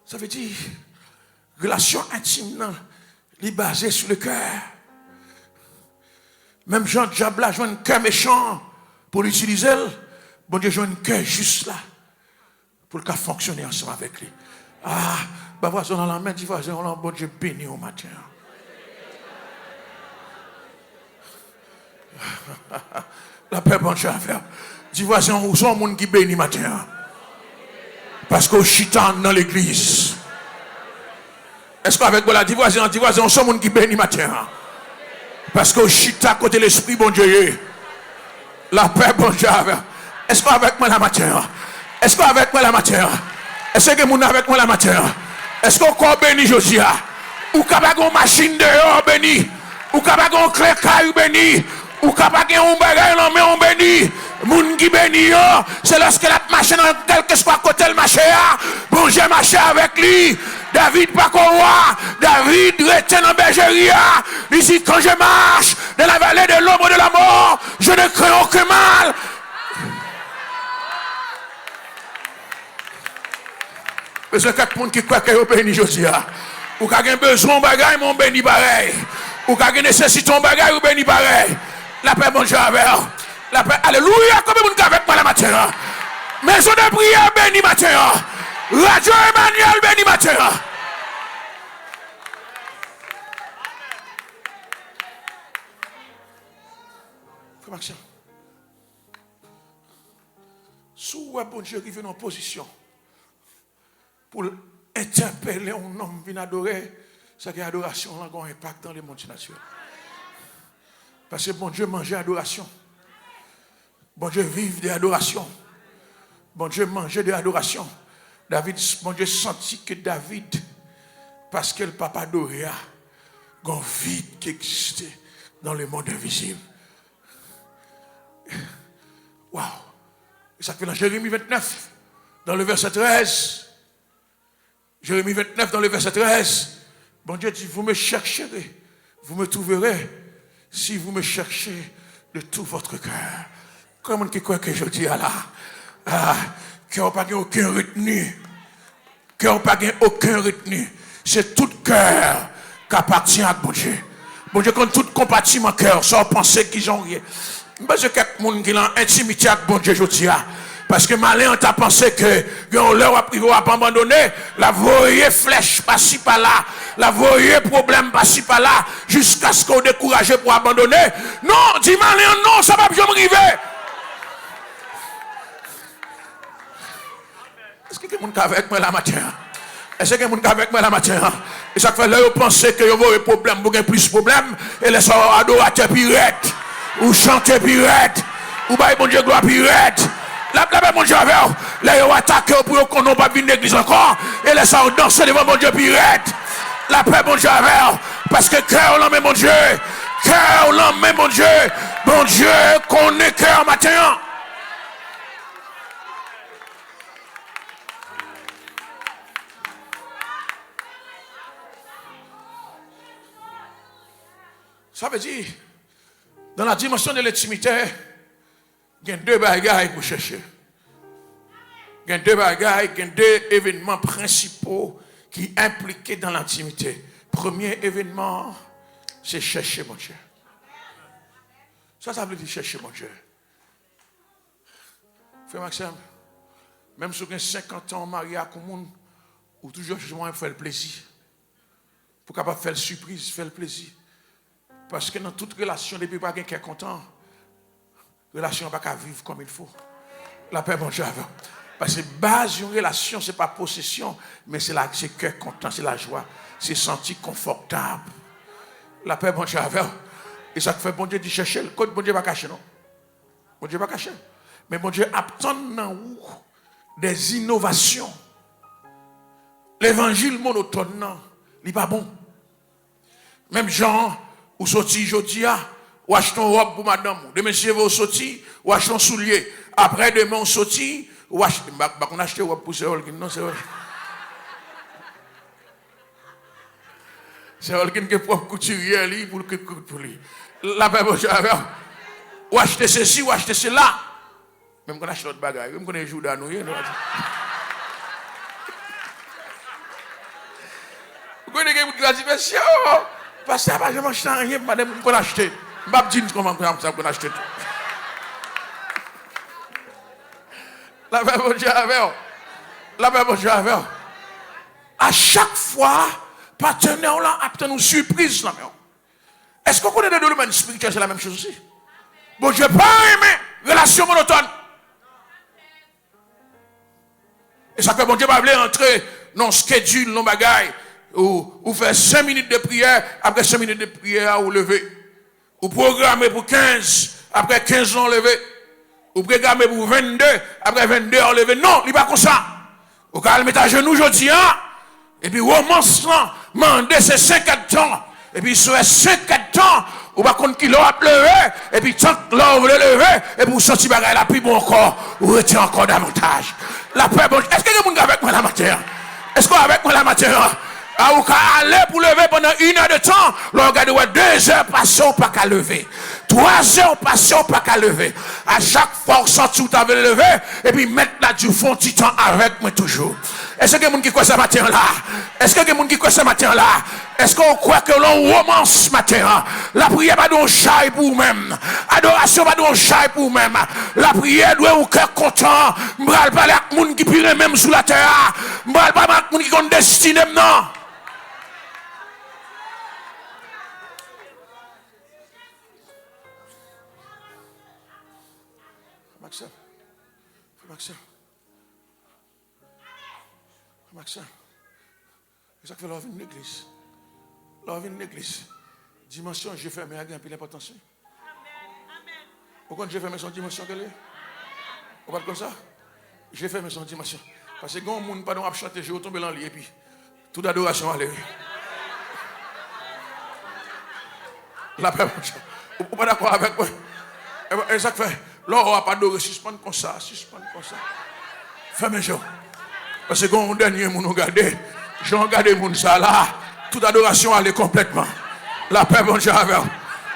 Ça veut dire, relation intime, elle est basée sur le cœur. Même Jean Diable a joué un cœur méchant pour l'utiliser. Bon Dieu joue un cœur juste là, pour le cas fonctionner ensemble avec lui. Ah, bah voisin dans la main, dis voisin, bon Dieu béni au matin. La paix, bon Dieu, à faire. Dis voisin, où sont les gens qui bénissent matin? Parce qu'au chitan dans l'église. Est-ce qu'avec vous, dis voisin, où sont les gens qui bénissent matin? Parce qu'au chita côté l'esprit, bon Dieu. La paix, bon Dieu. Est-ce qu'avec moi la matin? Est-ce qu'avec moi la matin? Est-ce que vous avec moi la matin? Est-ce qu'on peut bénir aujourd'hui? Ou qu'il y a une machine dehors béni? Ou qu'il y a une clé caille béni? Ou qu'il y a un bagage dans la main béni? Moun qui bénit, c'est lorsque la marche dans quel que soit côté le marché. Bon Dieu marché avec lui. David pas qu'on roi. David retient dans bergerie. Ici quand je marche dans la vallée de l'ombre de la mort, je ne crains aucun mal. Parce que quelqu'un qui croit que vous béni aujourd'hui. Ou qui a besoin de bagaille, mon béni pareil. Ou qui a nécessité de bagaille, ou béni pareil. La paix, bon Dieu, avec. La paix, alléluia, comme vous êtes avec moi la matin. Maison de prière, béni matin. Radio Emmanuel, béni matin. Frère Maxime. Sous bon Dieu qui vient en position pour interpeller un homme qui vient adorer, ça que l'adoration a un impact dans le monde naturel. Parce que bon Dieu mangeait adoration. Bon Dieu vive de l'adoration. Bon Dieu mangeait de l'adoration. David, bon Dieu sentit que David, parce que le papa adorait, il y a un vide qui existait dans le monde invisible. Waouh! Ça fait dans Jérémie 29, dans le verset 13. Jérémie 29, dans le verset 13. Bon Dieu dit, vous me chercherez, vous me trouverez, si vous me cherchez de tout votre cœur. Comment qui croit que je dis là? Qui n'a pas aucun retenu. Qui n'a pas aucun retenu. C'est tout cœur qui appartient à bon Dieu. Bon Dieu, quand tout compatit mon cœur, sans penser qu'ils ont rien. Parce que quelqu'un qui a intimité avec bon Dieu, je dis. Parce que malin, on t'a pensé que l'heure a abandonné, la voyez flèche par-ci par-là, la voyez problème par-ci par-là, jusqu'à ce qu'on décourage pour abandonner. Non, dis malin, non, ça va bien m'arriver. Est-ce que quelqu'un est avec moi la matin? Est-ce que quelqu'un est avec moi la matin? Et ça fait là, vous pensez que vous avez problème, vous avez plus de problème, et les soeurs adorateurs pirate, ou chanter pirate, ou bailler bon Dieu gloire pirate. La paix, mon Dieu, avec là, ils ont attaqué pour qu'on n'ait pas vu l'église encore. Et les gens dansent devant mon Dieu, pirate. La paix, mon Dieu, avec. Parce que cœur, l'homme, mon Dieu. Cœur, l'homme, mon Dieu. Mon Dieu, qu'on ait cœur matin. Ça veut dire, dans la dimension de l'intimité, il y a deux bagailles pour chercher. Il y a deux bagailles, il y a deux événements principaux qui impliquent dans l'intimité. Premier événement, c'est chercher mon Dieu. Ça veut dire chercher mon Dieu. Frère Maxime, même si vous avez 50 ans marié à Koumoun, ou toujours faire le plaisir. Pour capable faire le surprise, faire le plaisir. Parce que dans toute relation, depuis pas quelqu'un qui est content, relation n'a pas vivre comme il faut. La paix, bon Dieu. Parce que base d'une relation, ce n'est pas possession, mais c'est cœur content, c'est la joie, c'est sentir confortable. La paix, bon Dieu. Et ça fait bon Dieu de chercher. Le code, bon Dieu va cacher, non? Bon Dieu va cacher. Mais bon Dieu attend dans où des innovations. L'évangile monotone, non, il n'est pas bon. Même Jean, ou sorti aujourd'hui, ou achetez une robe pour madame, demain monsieur vous sorti, ou achetez un soulier. Après demain on sorti, ou achetez, on achète une robe pour ce Holkin, non c'est vrai. C'est Holkin qui est propre couturier pour lui. La paix pour ou acheter ceci, ou acheter cela. Même qu'on achète d'autres bagages, même qu'on est jour d'annouiller. Vous connaissez quelqu'un qui va dire, parce que je ne mange rien, madame, on peut acheter. Je ne sais pas comment on peut acheter tout. La paix, mon Dieu, avec. La paix, mon Dieu, avec. À chaque fois, partenaire là, a une surprise. Est-ce qu'on connaît dans le domaine spirituel, c'est la même chose aussi? Bon, je n'ai pas aimé relation monotone. Et ça fait bon Dieu va entrer dans le schedule, dans le bagaille. Ou faire 5 minutes de prière, après 5 minutes de prière, ou lever. Ou programmer pour 15, après 15 ans lever. Ou programmer pour 22, après 22 ans lever. Non, il n'est pas comme ça. Ou quand elle met à genoux aujourd'hui, et puis romance, mandez ces 5-4 ans. Et puis sur ces 5-4 ans, Ou pas contre qui l'on a levé, et puis tant que l'on veut lever, et pour sentir bagaille la plus bon encore, ou retiens encore davantage. La paix, bon. Est-ce que vous êtes avec moi la matière? Est-ce que vous êtes avec moi la matière? Ah, ou qu'à aller pour lever pendant 1 heure de temps, l'on regarde 2 heures passées, ou pas qu'à lever. 3 heures passées, ou pas qu'à lever. À chaque fois, on sent tout avait levé, et puis mettre là du fond, petit temps avec moi toujours. Est-ce que vous qui croit ce matin là? Est-ce que vous qui croit ce matin là? Est-ce qu'on croit que l'on romance ce matin? La prière pas d'un chai pour vous-même. Adoration pas d'un chai pour vous-même. La prière doit au cœur content. M'bral pas avec moun qui pire même sous la terre. M'bral pas avec moun qui compte destiné non. Maxime. C'est ça que fait l'envie de l'église. L'envie de l'église. Dimension, j'ai fermé à gagner l'importance. Pourquoi j'ai fermé son dimension que vous parlez comme ça? J'ai fermé son dimension. Parce que quand on ne peut pas chanter, je vais tomber dans l'île et puis toute adoration à aller. La paix, vous n'êtes pas d'accord avec moi? Et ça fait, là, on ne va pas adorer, suspendre comme ça. Fermez les gens. Parce que quand on dernier, nous regardons, j'ai regardé mon ça là, toute adoration allait complètement. La paix, bon Dieu, avec.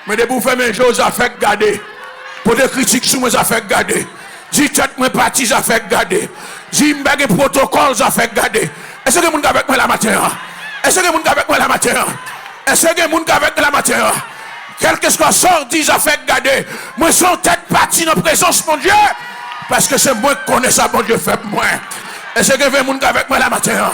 Mais de vous faire mes choses, ça fait garder. Pour des critiques sur moi, ça fait garder. Dis tête, moi, parti, ça fait garder. Dis m'bagé protocole, ça fait garder. Est-ce que vous êtes avec moi la matière? Est-ce que vous êtes avec moi la matière? Est-ce que vous êtes avec moi la matière? Quel que soit sort, dit, ça fait garder. Moi, son tête partie dans la présence, mon Dieu. Parce que c'est moi qui connais ça, mon Dieu, fait moi. Est-ce que vous êtes avec moi la matière?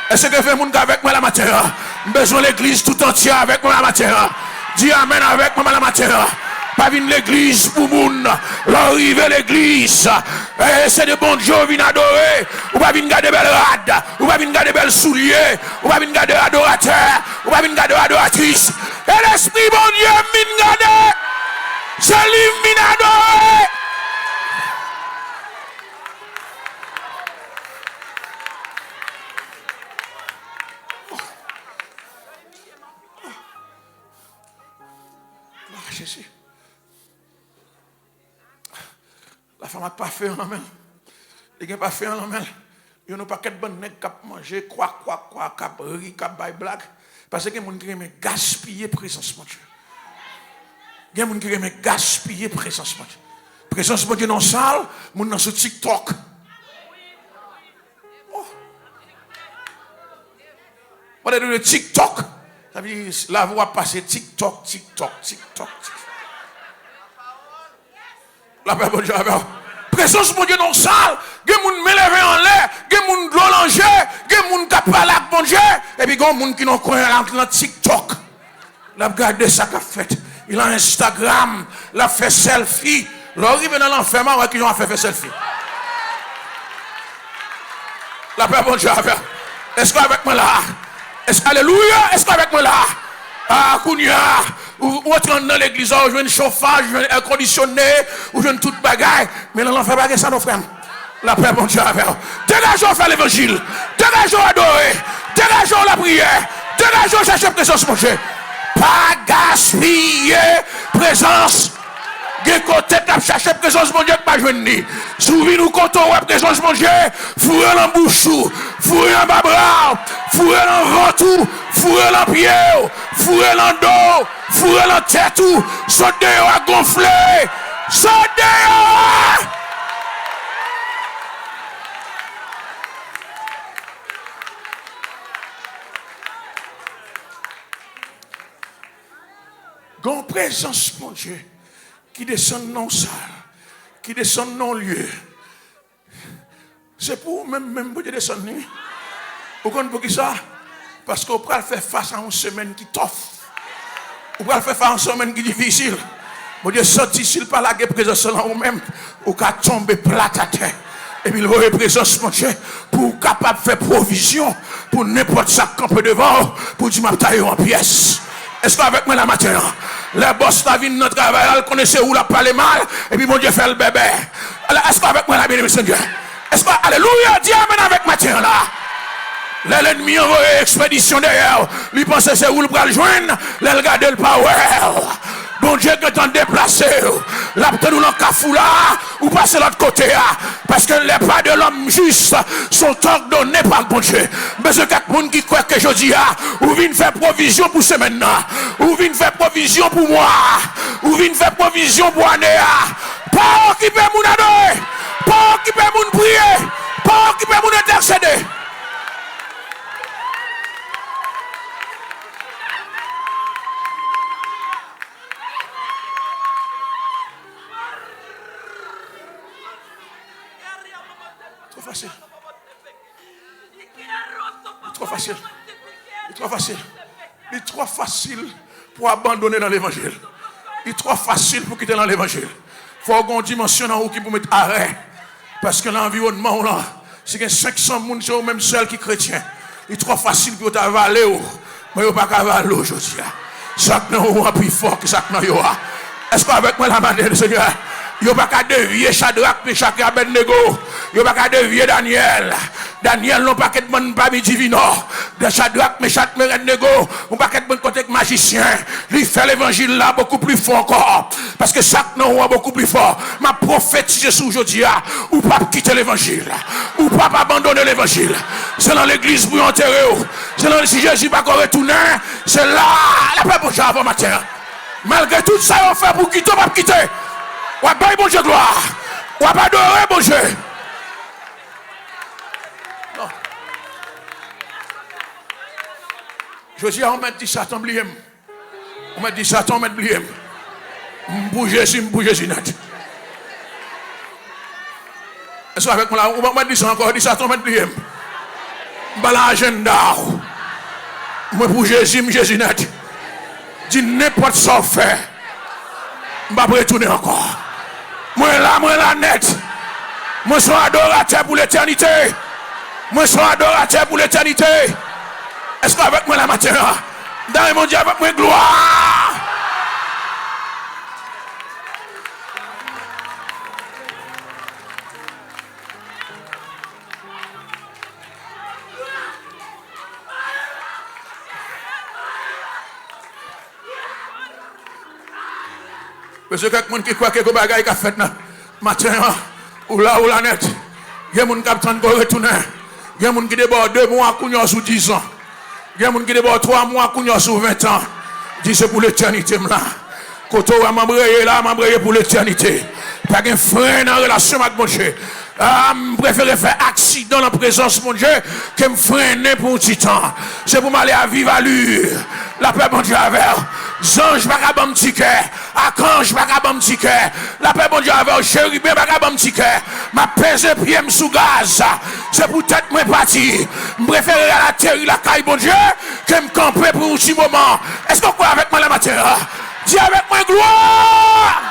Est-ce que vous êtes avec moi la matière? Besoin de l'église tout entière avec moi la matière. Dis amen avec moi la matière. Pas venir l'église pour moun. L'arrivée l'église. C'est de bon Dieu venir adorer. Ou pas venir garder belle rade. Ou pas venir garder belle souliers. Ou pas venir garder adorateur. Ou pas venir garder adoratrice. Et l'esprit bon Dieu venir garder. C'est lui venir adorer. La femme n'a pas fait en main. Il n'a pas fait en main. Il n'y a pas de bonne nègre qui a mangé, quoi, qui a ri, qui a bail blague. Parce que les gens qui aiment gaspiller présence de Dieu. Il y a des gens qui aiment gaspiller présence de Dieu. Présence de Dieu dans la salle, les gens dans ce TikTok. Oh. On est dans le TikTok. Ça veut dire la voix passer TikTok. La paix de Dieu. Présence de Dieu dans la salle. Il y a des gens qui m'élèvent en l'air. Il y a des gens qui l'ont langer. Il y a des gens qui parlent avec mon Dieu. Et puis il y a des gens qui n'ont pas dans TikTok. Il a regardé ça qu'il a fait. Il a Instagram. Il a fait selfie. Il arrive dans l'enfermement avec qui ils ont fait selfie. La paix de Dieu. Est-ce qu'avec moi là? Alléluia, est-ce qu'avec moi là? Ah, Kounia, ou entrer dans l'église, ou jouer un chauffage, ou un air conditionné, ou jouer toute bagaille. Mais l'on fait pas ça, nos frères. La paix, bon Dieu, avec. Dégageons faire l'évangile. Dégageons adorer. Dégageons la prière. Dégageons chercher présence, mon Dieu. Pas gaspiller présence. Gen côté qui a cherché présence mon Dieu pas joindre. Souvi nous comptons présence mon Dieu, fourrer en bouchou, fourrer en babra, fourrer en ventou, fourrer en pied, fourrer en dos, fourrer en tête tout, sauter à gonfler. Sauter. Gon présence mon Dieu. Qui descendent non salle, qui descendent non lieu. C'est pour même pour descendre. Pourquoi pour qui ça? Parce qu'on peut faire face à une semaine qui t'offre. On peut faire face à une semaine qui est difficile. Mon Dieu, sorti s'il pas la présence là ou même, ou qu'à tomber plat à terre. Et puis il va présence mon Dieu pour capable de faire provision pour n'importe ça camper devant pour dire ma taille en pièces. Est-ce qu'avec moi la matin, les boss la vie de notre travail, elle connaissait où la parler mal, et puis mon Dieu fait le bébé. Est-ce qu'avec moi la bénédiction de Dieu? Est-ce que, alléluia, dis amen avec matin là. L'ennemi envoie expédition derrière, lui pense c'est où le bras le joindre, le regarde le power. Bon Dieu que t'en déplacé. Là, nous l'en cafou là, ou passer l'autre côté. Parce que les pas de l'homme juste sont ordonnés par le bon Dieu. Mais ce quelqu'un qui croit que je dis, ou vient faire provision pour ce maintenant. Ou vient faire provision pour moi. Ou vient faire provision pour année. Pas occuper mon adorer. Pas occuper mon prier. Pas occuper mon intercéder. Trop facile. Trop facile. Trop facile. Il est trop facile pour abandonner dans l'évangile. Il est trop facile pour quitter dans l'évangile. Il faut qu'on dimension dans où qui pour mettre arrêt. Parce que l'environnement là, c'est que 500 personnes sont même seuls qui chrétiens. Il est trop facile pour t'avaler. Mais il n'y a pas qu'à avaler aujourd'hui. Ça que nous avons plus fort que ça que nous avons. Est-ce qu'avec moi la manière de Seigneur? Il n'y a pas qu'à dévier Shadrach, Meshach et Abednego. Il n'y a pas qu'à dévier Daniel. Daniel n'a pas qu'à demander pas divino. De Shadrach, Meshach et Abednego. On n'a pas qu'à demander côté magicien. Il fait l'évangile là beaucoup plus fort encore. Parce que ça que nous avons beaucoup plus fort. Ma prophétise sur aujourd'hui. Ou pas quitter l'évangile. Ou pas abandonner l'évangile. C'est dans l'église pour enterrer. C'est dans si Jésus va retourner. C'est là la paix pour Dieu avant matin. Malgré tout ça, on fait pour quitter, on va quitter. On va bailler bon Dieu gloire. On va adorer bon Dieu. Non. Je dis, on m'a dit Satan bliem. On m'a dit Satan m'a bliem. M'bouger si net. Est-ce avec moi là, on m'a dit ça encore, dit Satan m'a bliem. M'bala agenda. Moi bouger si net. Dis n'importe ça fait. Je ne vais pas retourner encore. Moi là net. Moi suis adorateur pour l'éternité. Moi suis adorateur pour l'éternité. Est-ce qu'avec moi la matin, dans mon Dieu avec moi gloire. Parce que quelqu'un qui croit que les bagages qu'a fait matin ou là net, il y a des gens qui attendent de retourner. Il y a des gens qui débordent 2 mois sous 10 ans. Il y a des gens qui débordent 3 mois sous 20 ans. Dis c'est pour l'éternité là. Quand on va m'embrayer là, m'embrayer pour l'éternité. Pas de frein dans la relation avec mon Dieu. Je préfère faire accident dans la présence de mon Dieu que me freiner pour un petit temps. C'est pour m'aller à vive allure. La paix, mon Dieu, avec. Zange, pas qu'à bon petit cœur. Archange, pas qu'à bon petit cœur. La paix, mon Dieu, avec. Chérubin, pas qu'à bon petit cœur. Ma pèse pied sous gaz. C'est pour tête, moi, parti. Je préfère à la terre, la caille, mon Dieu, que me camper pour un petit moment. Est-ce qu'on croit avec moi la matière? Dis avec moi, gloire!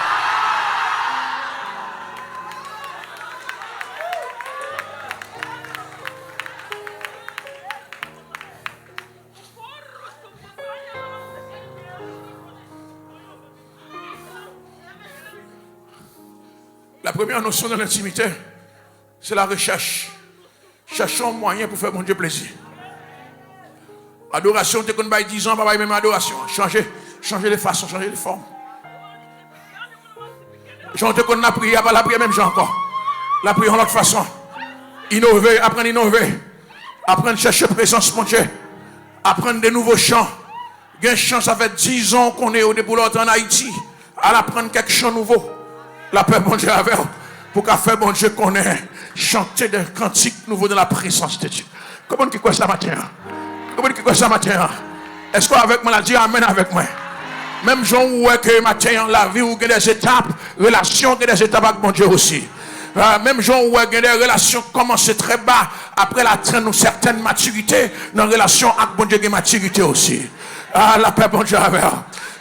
La première notion de l'intimité, c'est la recherche. Cherchons un moyen pour faire mon Dieu plaisir. Adoration, tu connais 10 ans, pas même adoration. Changer les façons, changer les formes. Jean te connais la prière, pas la prière même Jean encore. La prière en l'autre façon. Innover, apprendre à innover. Apprendre à chercher présence, mon Dieu. Apprendre des nouveaux chants. Il y a un chant, ça fait 10 ans qu'on est au début en Haïti. À apprendre quelque chose de nouveau. La paix, mon Dieu, avec pour qu'à faire, mon Dieu, qu'on ait chanté des cantiques nouveaux dans la présence de Dieu. Comment tu crois ça matin? Comment tu crois ça matin? Est-ce qu'avec moi, la dit Amen avec moi? Même Jean, ouais, que matin, la vie, où il y a des étapes, relations, il y a des étapes avec mon Dieu aussi. Même Jean, ouais, il y a des relations qui commencent très bas, après l'atteindre une certaine maturité, dans la relation avec mon Dieu, il y a maturité aussi. La paix, mon Dieu, avec.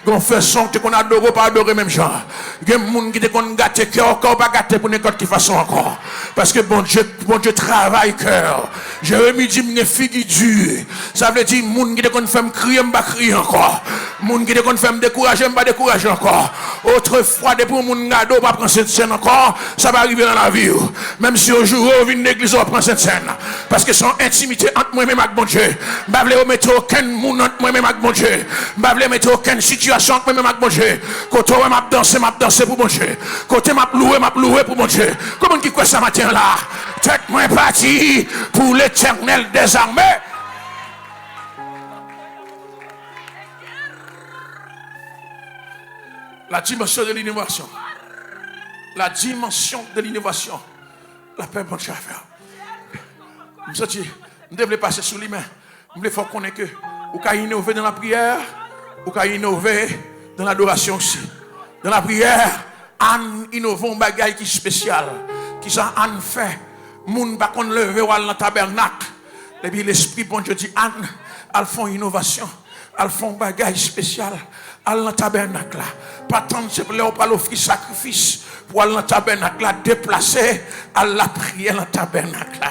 Qu'on fait son que qu'on adore pas adorer même gens. Il y a des gens qui te qu'on gâté cœur encore pas gâté pour n'importe quelle façon encore. Parce que bon Dieu travaille cœur. Jérémie dit me figue dur. Ça veut dire monde qui te qu'on fait me crier me pas crier encore. Moun qui te kon fait me décourager, me pas décourager encore. Autrefois, depuis moun gado pas prendre cette scène encore, ça va arriver dans la vie. Même si au jour où vient l'église, on va prendre cette scène. Parce que son intimité entre moi-même et mon Dieu. Je ne vais mettre aucun monde entre moi-même et mon Dieu. Je ne vais mettre aucune situation entre moi-même et mon Dieu. Côté où m'a dansé pour mon Dieu. Côté m'a loué pour mon Dieu. Comment qui croit ça matin là? Tête moi parti pour l'Éternel des armées. La dimension de l'innovation. La dimension de l'innovation. La paix, mon Dieu, à faire. Je devais passer sous les mains. Je faut connaître que vous pouvez innover dans la prière, vous pouvez innover dans l'adoration aussi. Dans la prière, Anne innove un bagage qui est spécial. Qui ça Anne fait? Moun va qu'on lever dans le tabernacle. Et puis l'esprit, bon Dieu dit, Anne, elles font innovation. Elles font bagage spécial. Elles dans le tabernacle là. Pas tant de plaît, on pas l'offrir sacrifice. Pour aller dans le tabernacle là, déplacer à la prière dans le tabernacle là.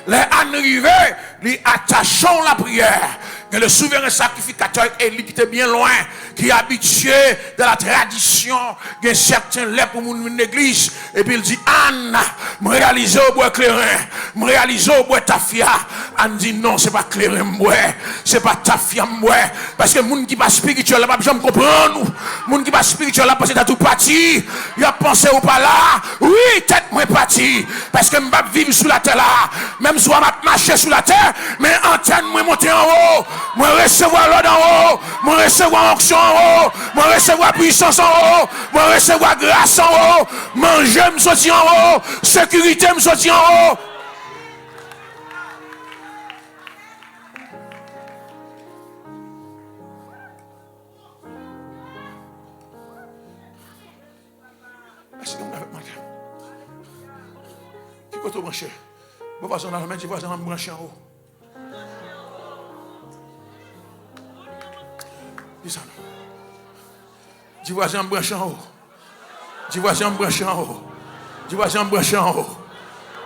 Les arrivés, les attachons la prière. Que le souverain sacrificateur Élie qui était bien loin, qui est habitué de la tradition, il y a certains lèvres pour une église, et puis il dit Anne, me réaliser au bois clairin, me réaliser au bois tafia. Anne dit non, c'est pas clairin bois, c'est pas tafia bois, parce que les gens qui pas spirituel là, pas besoin de comprendre. Les gens qui pas spirituel là, parce que t'as tout parti, il a pensé ou pas là, oui, tête moi parti, parce que je ne vais pas vivre sous la terre là, même si je vais marcher sous la terre, mais antenne moi monter en haut. Moi recevoir l'ordre en haut, moi recevoir onction en haut, moi recevoir puissance en haut, moi recevoir grâce en haut, manger me sortir en haut, sécurité me sortir en haut. Est-ce que vous avez manqué? Qui côté branché? Vous voyez dans la main, tu vois dans branché en haut. Dis voisin branche en haut. Dis voisin branche en haut. Dis voisin branche en haut.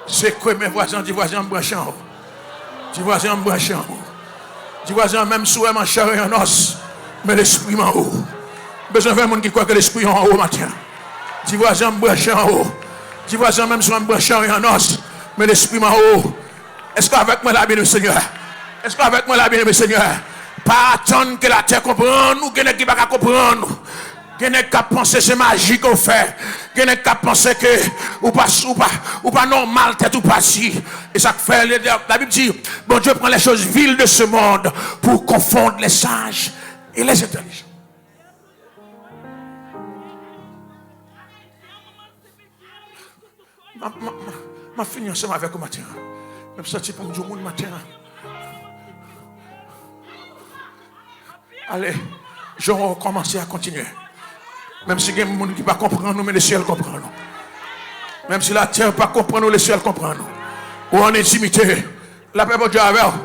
C'est quoi mes voisins? Dis voisin branche en haut. Dis voisin branche en haut. Dis voisin même souhait en chair et en os, mais l'esprit en haut. Besoin de monde qui croit que l'esprit en haut matin. Dis voisin branche en haut. Dis voisin même souhait en chair et en os, mais l'esprit en haut. Est-ce qu'avec moi la bien Seigneur? Est-ce qu'avec moi la bien Seigneur? Pas attendre que la terre comprenne nous, qu'il n'y ait qui va comprendre nous. Qu'il n'y ait qu'à penser c'est magique qu'on fait. Qu'il n'y ait qu'à penser que ou pas normal t'es tout parti. Et ça fait la Bible dit, bon Dieu prend les choses viles de ce monde pour confondre les sages et les intelligents. Ma fini ensemble avec le matin. Même sorti pour me dire le matin. Allez, je vais commencer à continuer. Même si il y a des gens qui ne comprennent pas, mais le ciel comprend nous. Même si la terre ne comprend pas, le ciel comprend nous. Ou en intimité, la paix de Dieu avec vous.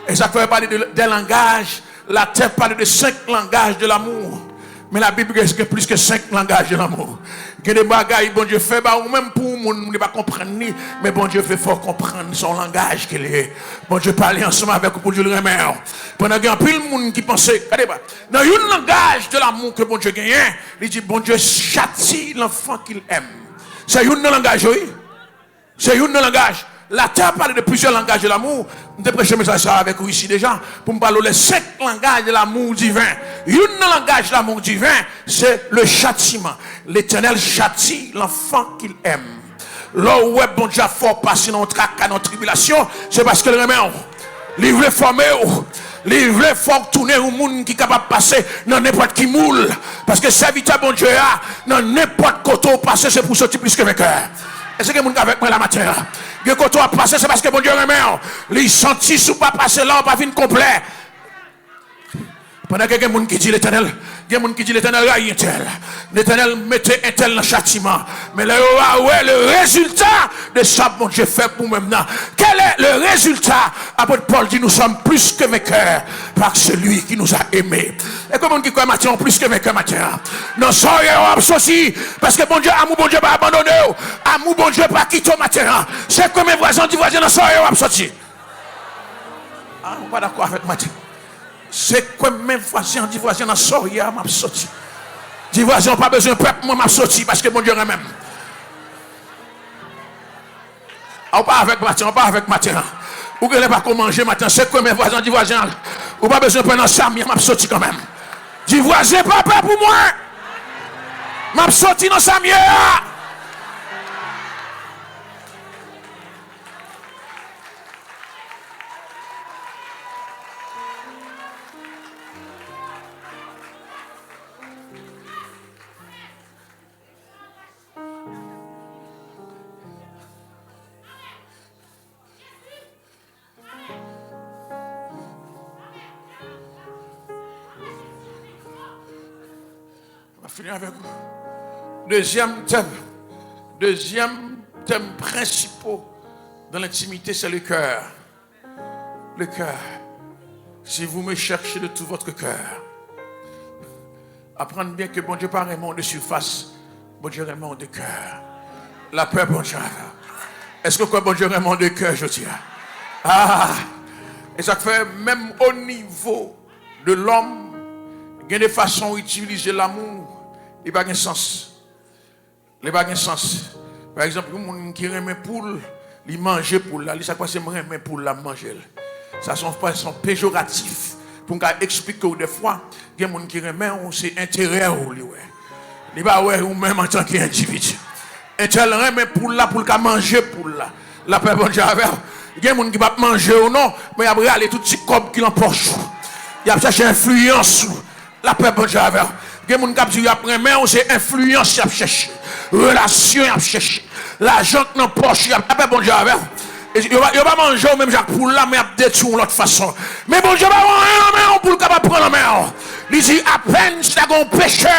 Et ça fait parler des langages. La terre parle de 5 langages de l'amour. Mais la Bible dit que plus que 5 langages de l'amour. Il y a des bagailles, bon Dieu fait, ou même pour nous, ne pas comprendre, mais bon Dieu fait fort comprendre son langage qu'il est. Bon Dieu parle ensemble avec vous pour Dieu le remettre. Pendant qu'il y a plus de monde qui pensait, dans un langage de l'amour que bon Dieu gagne, il dit bon Dieu châtie l'enfant qu'il aime. C'est un langage, oui. C'est un langage. La terre parle de plusieurs langages de l'amour. Je vais prêcher un message avec vous ici déjà pour me parler les 5 langages de l'amour divin. Un langage de l'amour divin, c'est le châtiment. L'Éternel châtie l'enfant qu'il aime. Là où bon Dieu a fort passé dans notre tracas, dans notre tribulation, c'est parce que le remet. Il veut former, il veut fort tourner au monde qui est capable de passer dans n'importe qui moule. Parce que serviteur bon Dieu a, dans n'importe côté passer, c'est pour sortir plus que vainqueur. Est-ce que vous êtes avec moi la matin? Que quand on a passé, c'est parce que bon Dieu remet. Les sentis sous pas passer là, on pas venir complet. Pendant que quelqu'un qui dit l'Éternel, il y a des gens qui disent l'Éternel a un tel. L'Éternel mettait un tel dans le châtiment. Mais là, ouais, le résultat de ça, bon Dieu fait pour maintenant. Quel est le résultat? Apôtre Paul dit, nous sommes plus que vainqueurs par celui qui nous a aimés. Et comment on dit quoi matin, plus que vainqueurs matin? Non, ça y est, aussi. Parce que bon Dieu, amour, bon Dieu, pas abandonné. Amour, bon Dieu, pas quitté matin. C'est comme mes voisins disent, voisins, non, ça y est, sorti. Ah, on n'est pas d'accord avec matin. C'est quoi même voisin, dit voisin dans Soria, m'a sorti. Dit voisin, pas besoin de peuple, moi m'a sorti parce que mon Dieu est même. On pas avec matin, on pas avec matin. Ou que les pas comment manger matin, c'est quoi mes voisins, dit voisin. Ou pas besoin de prendre ça, m'a sorti quand même. Dit voisin, pas peur pour moi. M'a sorti dans sa mienne. On va finir avec vous. Deuxième thème principal dans l'intimité, c'est le cœur. Le cœur. Si vous me cherchez de tout votre cœur, apprenez bien que bon Dieu pas un monde de surface, bon Dieu est un monde de cœur. La paix, bon Dieu. Est-ce que quoi bon Dieu est un monde de cœur, je dis? Ah! Et ça fait même au niveau de l'homme, il y a des façons d'utiliser l'amour, il n'y a pas de sens. Il n'y a pas de sens. Par exemple, quelqu'un qui remet poule, il mange poule là, il sait quoi c'est remet poule là manger. Ça sont péjoratifs. Pour expliquer des fois, il y a des gens qui remet c'est intérêt ou lui. Il va ouais ou même en tant qu'individu. Et tu remet poule là pour manger poule là. La paix bon Dieu avec. Il y a des gens qui va manger ou non, mais après aller tout petit comme qui l'empoche. Il a cherché influence. La paix bon Dieu avec. Il y a des gens qui après mais c'est influence il a cherché. Relation il a cherché. L'argent dans poche il a paix bon Dieu avec. Il va pas manger au même Jacques pour là mais il a détruit de l'autre façon. Mais bon Dieu va prendre pour le capable prendre la main. Il dit à peine c'est un pécheur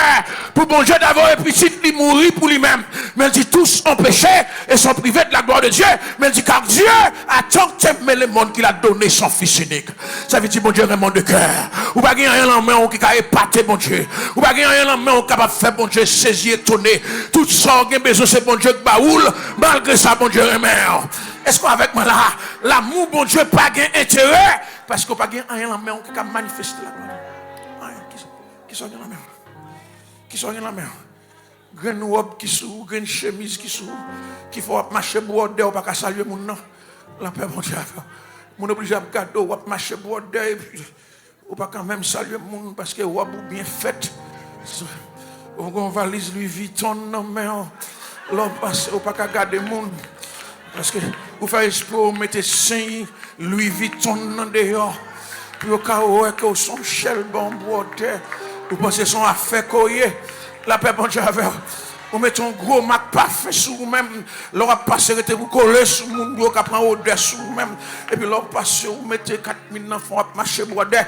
pour bon Dieu d'avoir un petit il mourir pour lui-même. Mais il dit tous ont péché et sont privés de la gloire de Dieu. Mais il dit car Dieu a tant aimé le monde qu'il a donné son fils unique. Ça veut dire bon Dieu est un monde de cœur. Ou pas qu'il y a rien en main qui a épaté bon Dieu. Ou pas qu'il y a rien en main qui capable faire bon Dieu saisir étonner. Tout ça qui a besoin c'est bon Dieu qui baoule malgré ça bon Dieu remet. Est-ce qu'avec moi là, l'amour, bon Dieu, pas gain intérêt, parce qu'on pas gain rien en main qui a manifesté la gloire. Qui sont la main? Qui sont la main? Grain robe qui sous, grain chemise qui sous, qui faut marcher border ou pas saluer mon nom. La paix, bon Dieu. Mon obligé à garder ou marcher border ou pas quand même saluer mon parce que robe bien faite. On valise Louis Vuitton non mais l'on passe ou pas garder mon. Parce que vous faites expo, mettez 5 Louis Vuitton dans dehors. Puis au cas où que son chel bon boiter, vous pensez son affaire coyer. La paix bon Dieu avec vous mettez un gros mac parfait sur vous-même. L'on passe vous coller sur mon dos qui prend odeur sur vous-même. Et puis l'on passe vous mettez 4000 enfants à marcher boiter.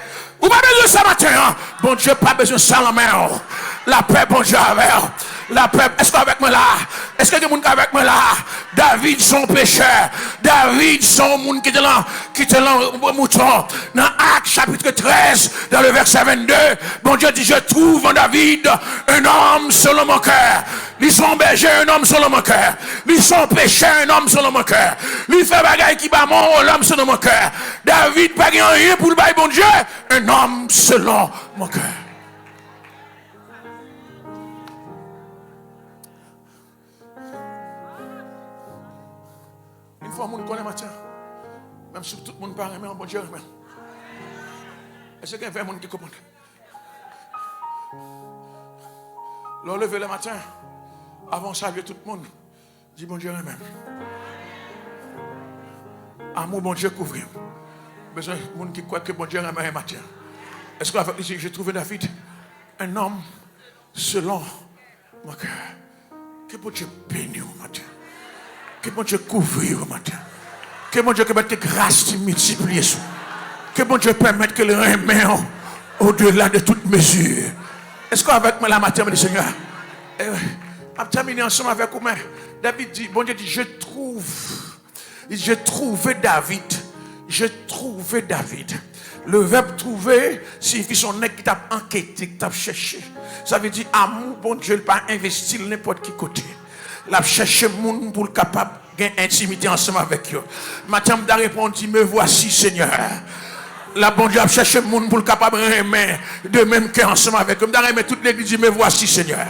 Vous pas besoin de ça matin. Hein? Bon Dieu pas besoin de ça la main. La paix bon Dieu avec la paix. Est-ce qu'avec moi là? Est-ce que quelqu'un avec moi là? David son pécheur. David son monde qui était là mouton. Dans Actes chapitre 13, dans le verset 22, bon Dieu dit je trouve en David un homme selon mon cœur. Ils sont berger un homme selon mon cœur. Ils sont pécheurs un homme selon mon cœur. Ils fait bagaille qui bat mon l'homme selon mon cœur. David pas rien pour le bail bon Dieu. Un homme selon mon cœur. Une fois, mon connaît matin, même si tout le monde parle, mais en bon Dieu, même. Est-ce qu'il y a un monde qui comprend? L'on lever le matin, avant de saluer tout le monde, dit bon Dieu, même. Amour, bon Dieu, couvrir. Besoin de monde qui croit que bon Dieu, même un matin. Est-ce que j'ai trouvé David, un homme selon mon cœur? Que bon Dieu bénisse au matin. Que bon Dieu couvre au matin. Que bon Dieu mette grâce multiplier. Que bon Dieu permette que le remet au-delà de toute mesure. Est-ce qu'avec moi la matin, me Seigneur, je terminé ensemble avec vous. David dit, bon Dieu dit, j'ai trouvé David. J'ai trouvé David. Le verbe trouver signifie son nez qui t'a enquêté, qui t'a cherché. Ça veut dire amour, bon Dieu, pas investir n'importe qui côté. La chercher moun pour le capable d'intimité ensemble avec eux. Matin m'a répondu me voici Seigneur. La bon Dieu a cherché le monde pour le capable de même qu'ensemble avec eux. Mais toute l'église dit, mais voici Seigneur.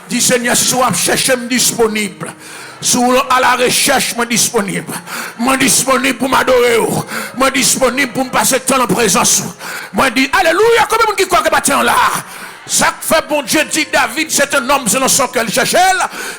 Dis Seigneur, si vous cherchez, me disponible. Si vous à la recherche, me disponible. Me disponible pour m'adorer. Me disponible pour me passer temps en présence. Me dit, alléluia, combien de monde qui croit que bâtiment là? Ça fait bon Dieu dit David, c'est un homme selon son cœur cherchait.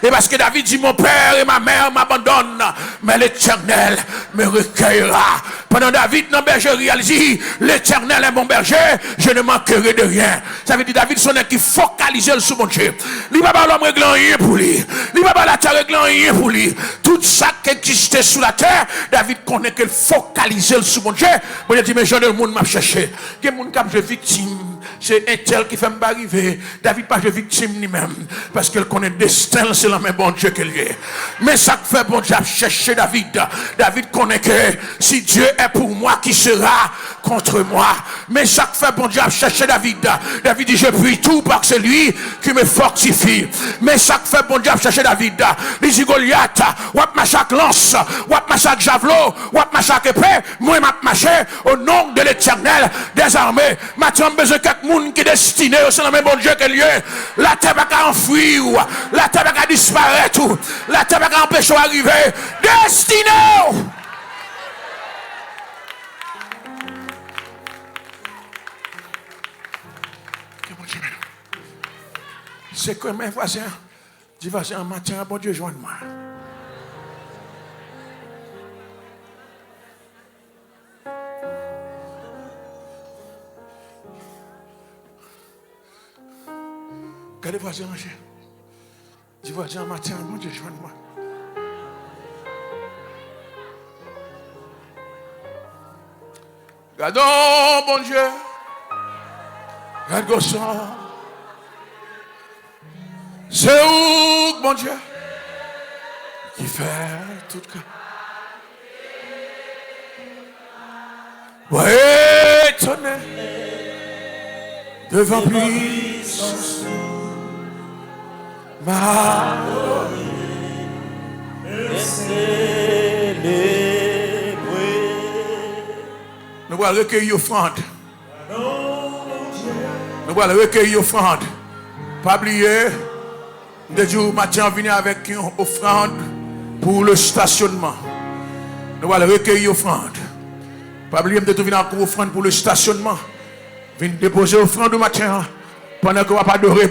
Et parce que David dit, mon père et ma mère m'abandonnent, mais l'Éternel me recueillera. Pendant David dans la bergerie, il dit, l'Éternel est mon berger, je ne manquerai de rien. Ça veut dire David, son qui focalisé sur mon Dieu. Il ne va pas l'homme réglant rien pour lui. Il ne va pas la terre réglant rien pour lui. Tout ça qui existait sous la terre, David connaît qu'il focalisé sur mon Dieu. Bon, il dit, mais j'en ai le monde m'a cherché. Quel monde qui a victime? C'est un tel qui fait m'arriver. David pas de victime lui-même. Parce qu'il connaît le destin, c'est la même bon Dieu qu'il est. Mais ça fait bon Dieu chercher David. David connaît que si Dieu est pour moi, qui sera contre moi? Mais ça fait bon Dieu chercher David. David dit, je puis tout par celui qui me fortifie. Mais ça fait bon Dieu chercher David. Il dit, Goliath, wap machaque lance, wap machaque javelot, wap machaque épée, moi m'a marché au nom de l'Éternel des armées. Maintenant, besoin de monde qui est destiné au sein de mon Dieu que lieu. La terre va enfuir, la terre va disparaître, la terre va empêcher d'arriver. Destiné! C'est que mes voisins, dis voisin, en matin, bon Dieu, joigne-moi. Regardez voisin, dis voisin, en matin, bon Dieu, joigne-moi. Regardons, bon Dieu. Regarde ça. C'est où, bon Dieu, qui fait tout cas. Ouais, étonné devant puissance. Ma célébrer. Nous allons recueillir offrande. Nous allons recueillir offrande. Pas oublier. De jour matin, venir avec une offrande pour le stationnement. Nous allons recueillir offrande. Pas oublier de venir avec une offrande pour le stationnement. Venir déposer offrande au matin pendant qu'on va pas adorer.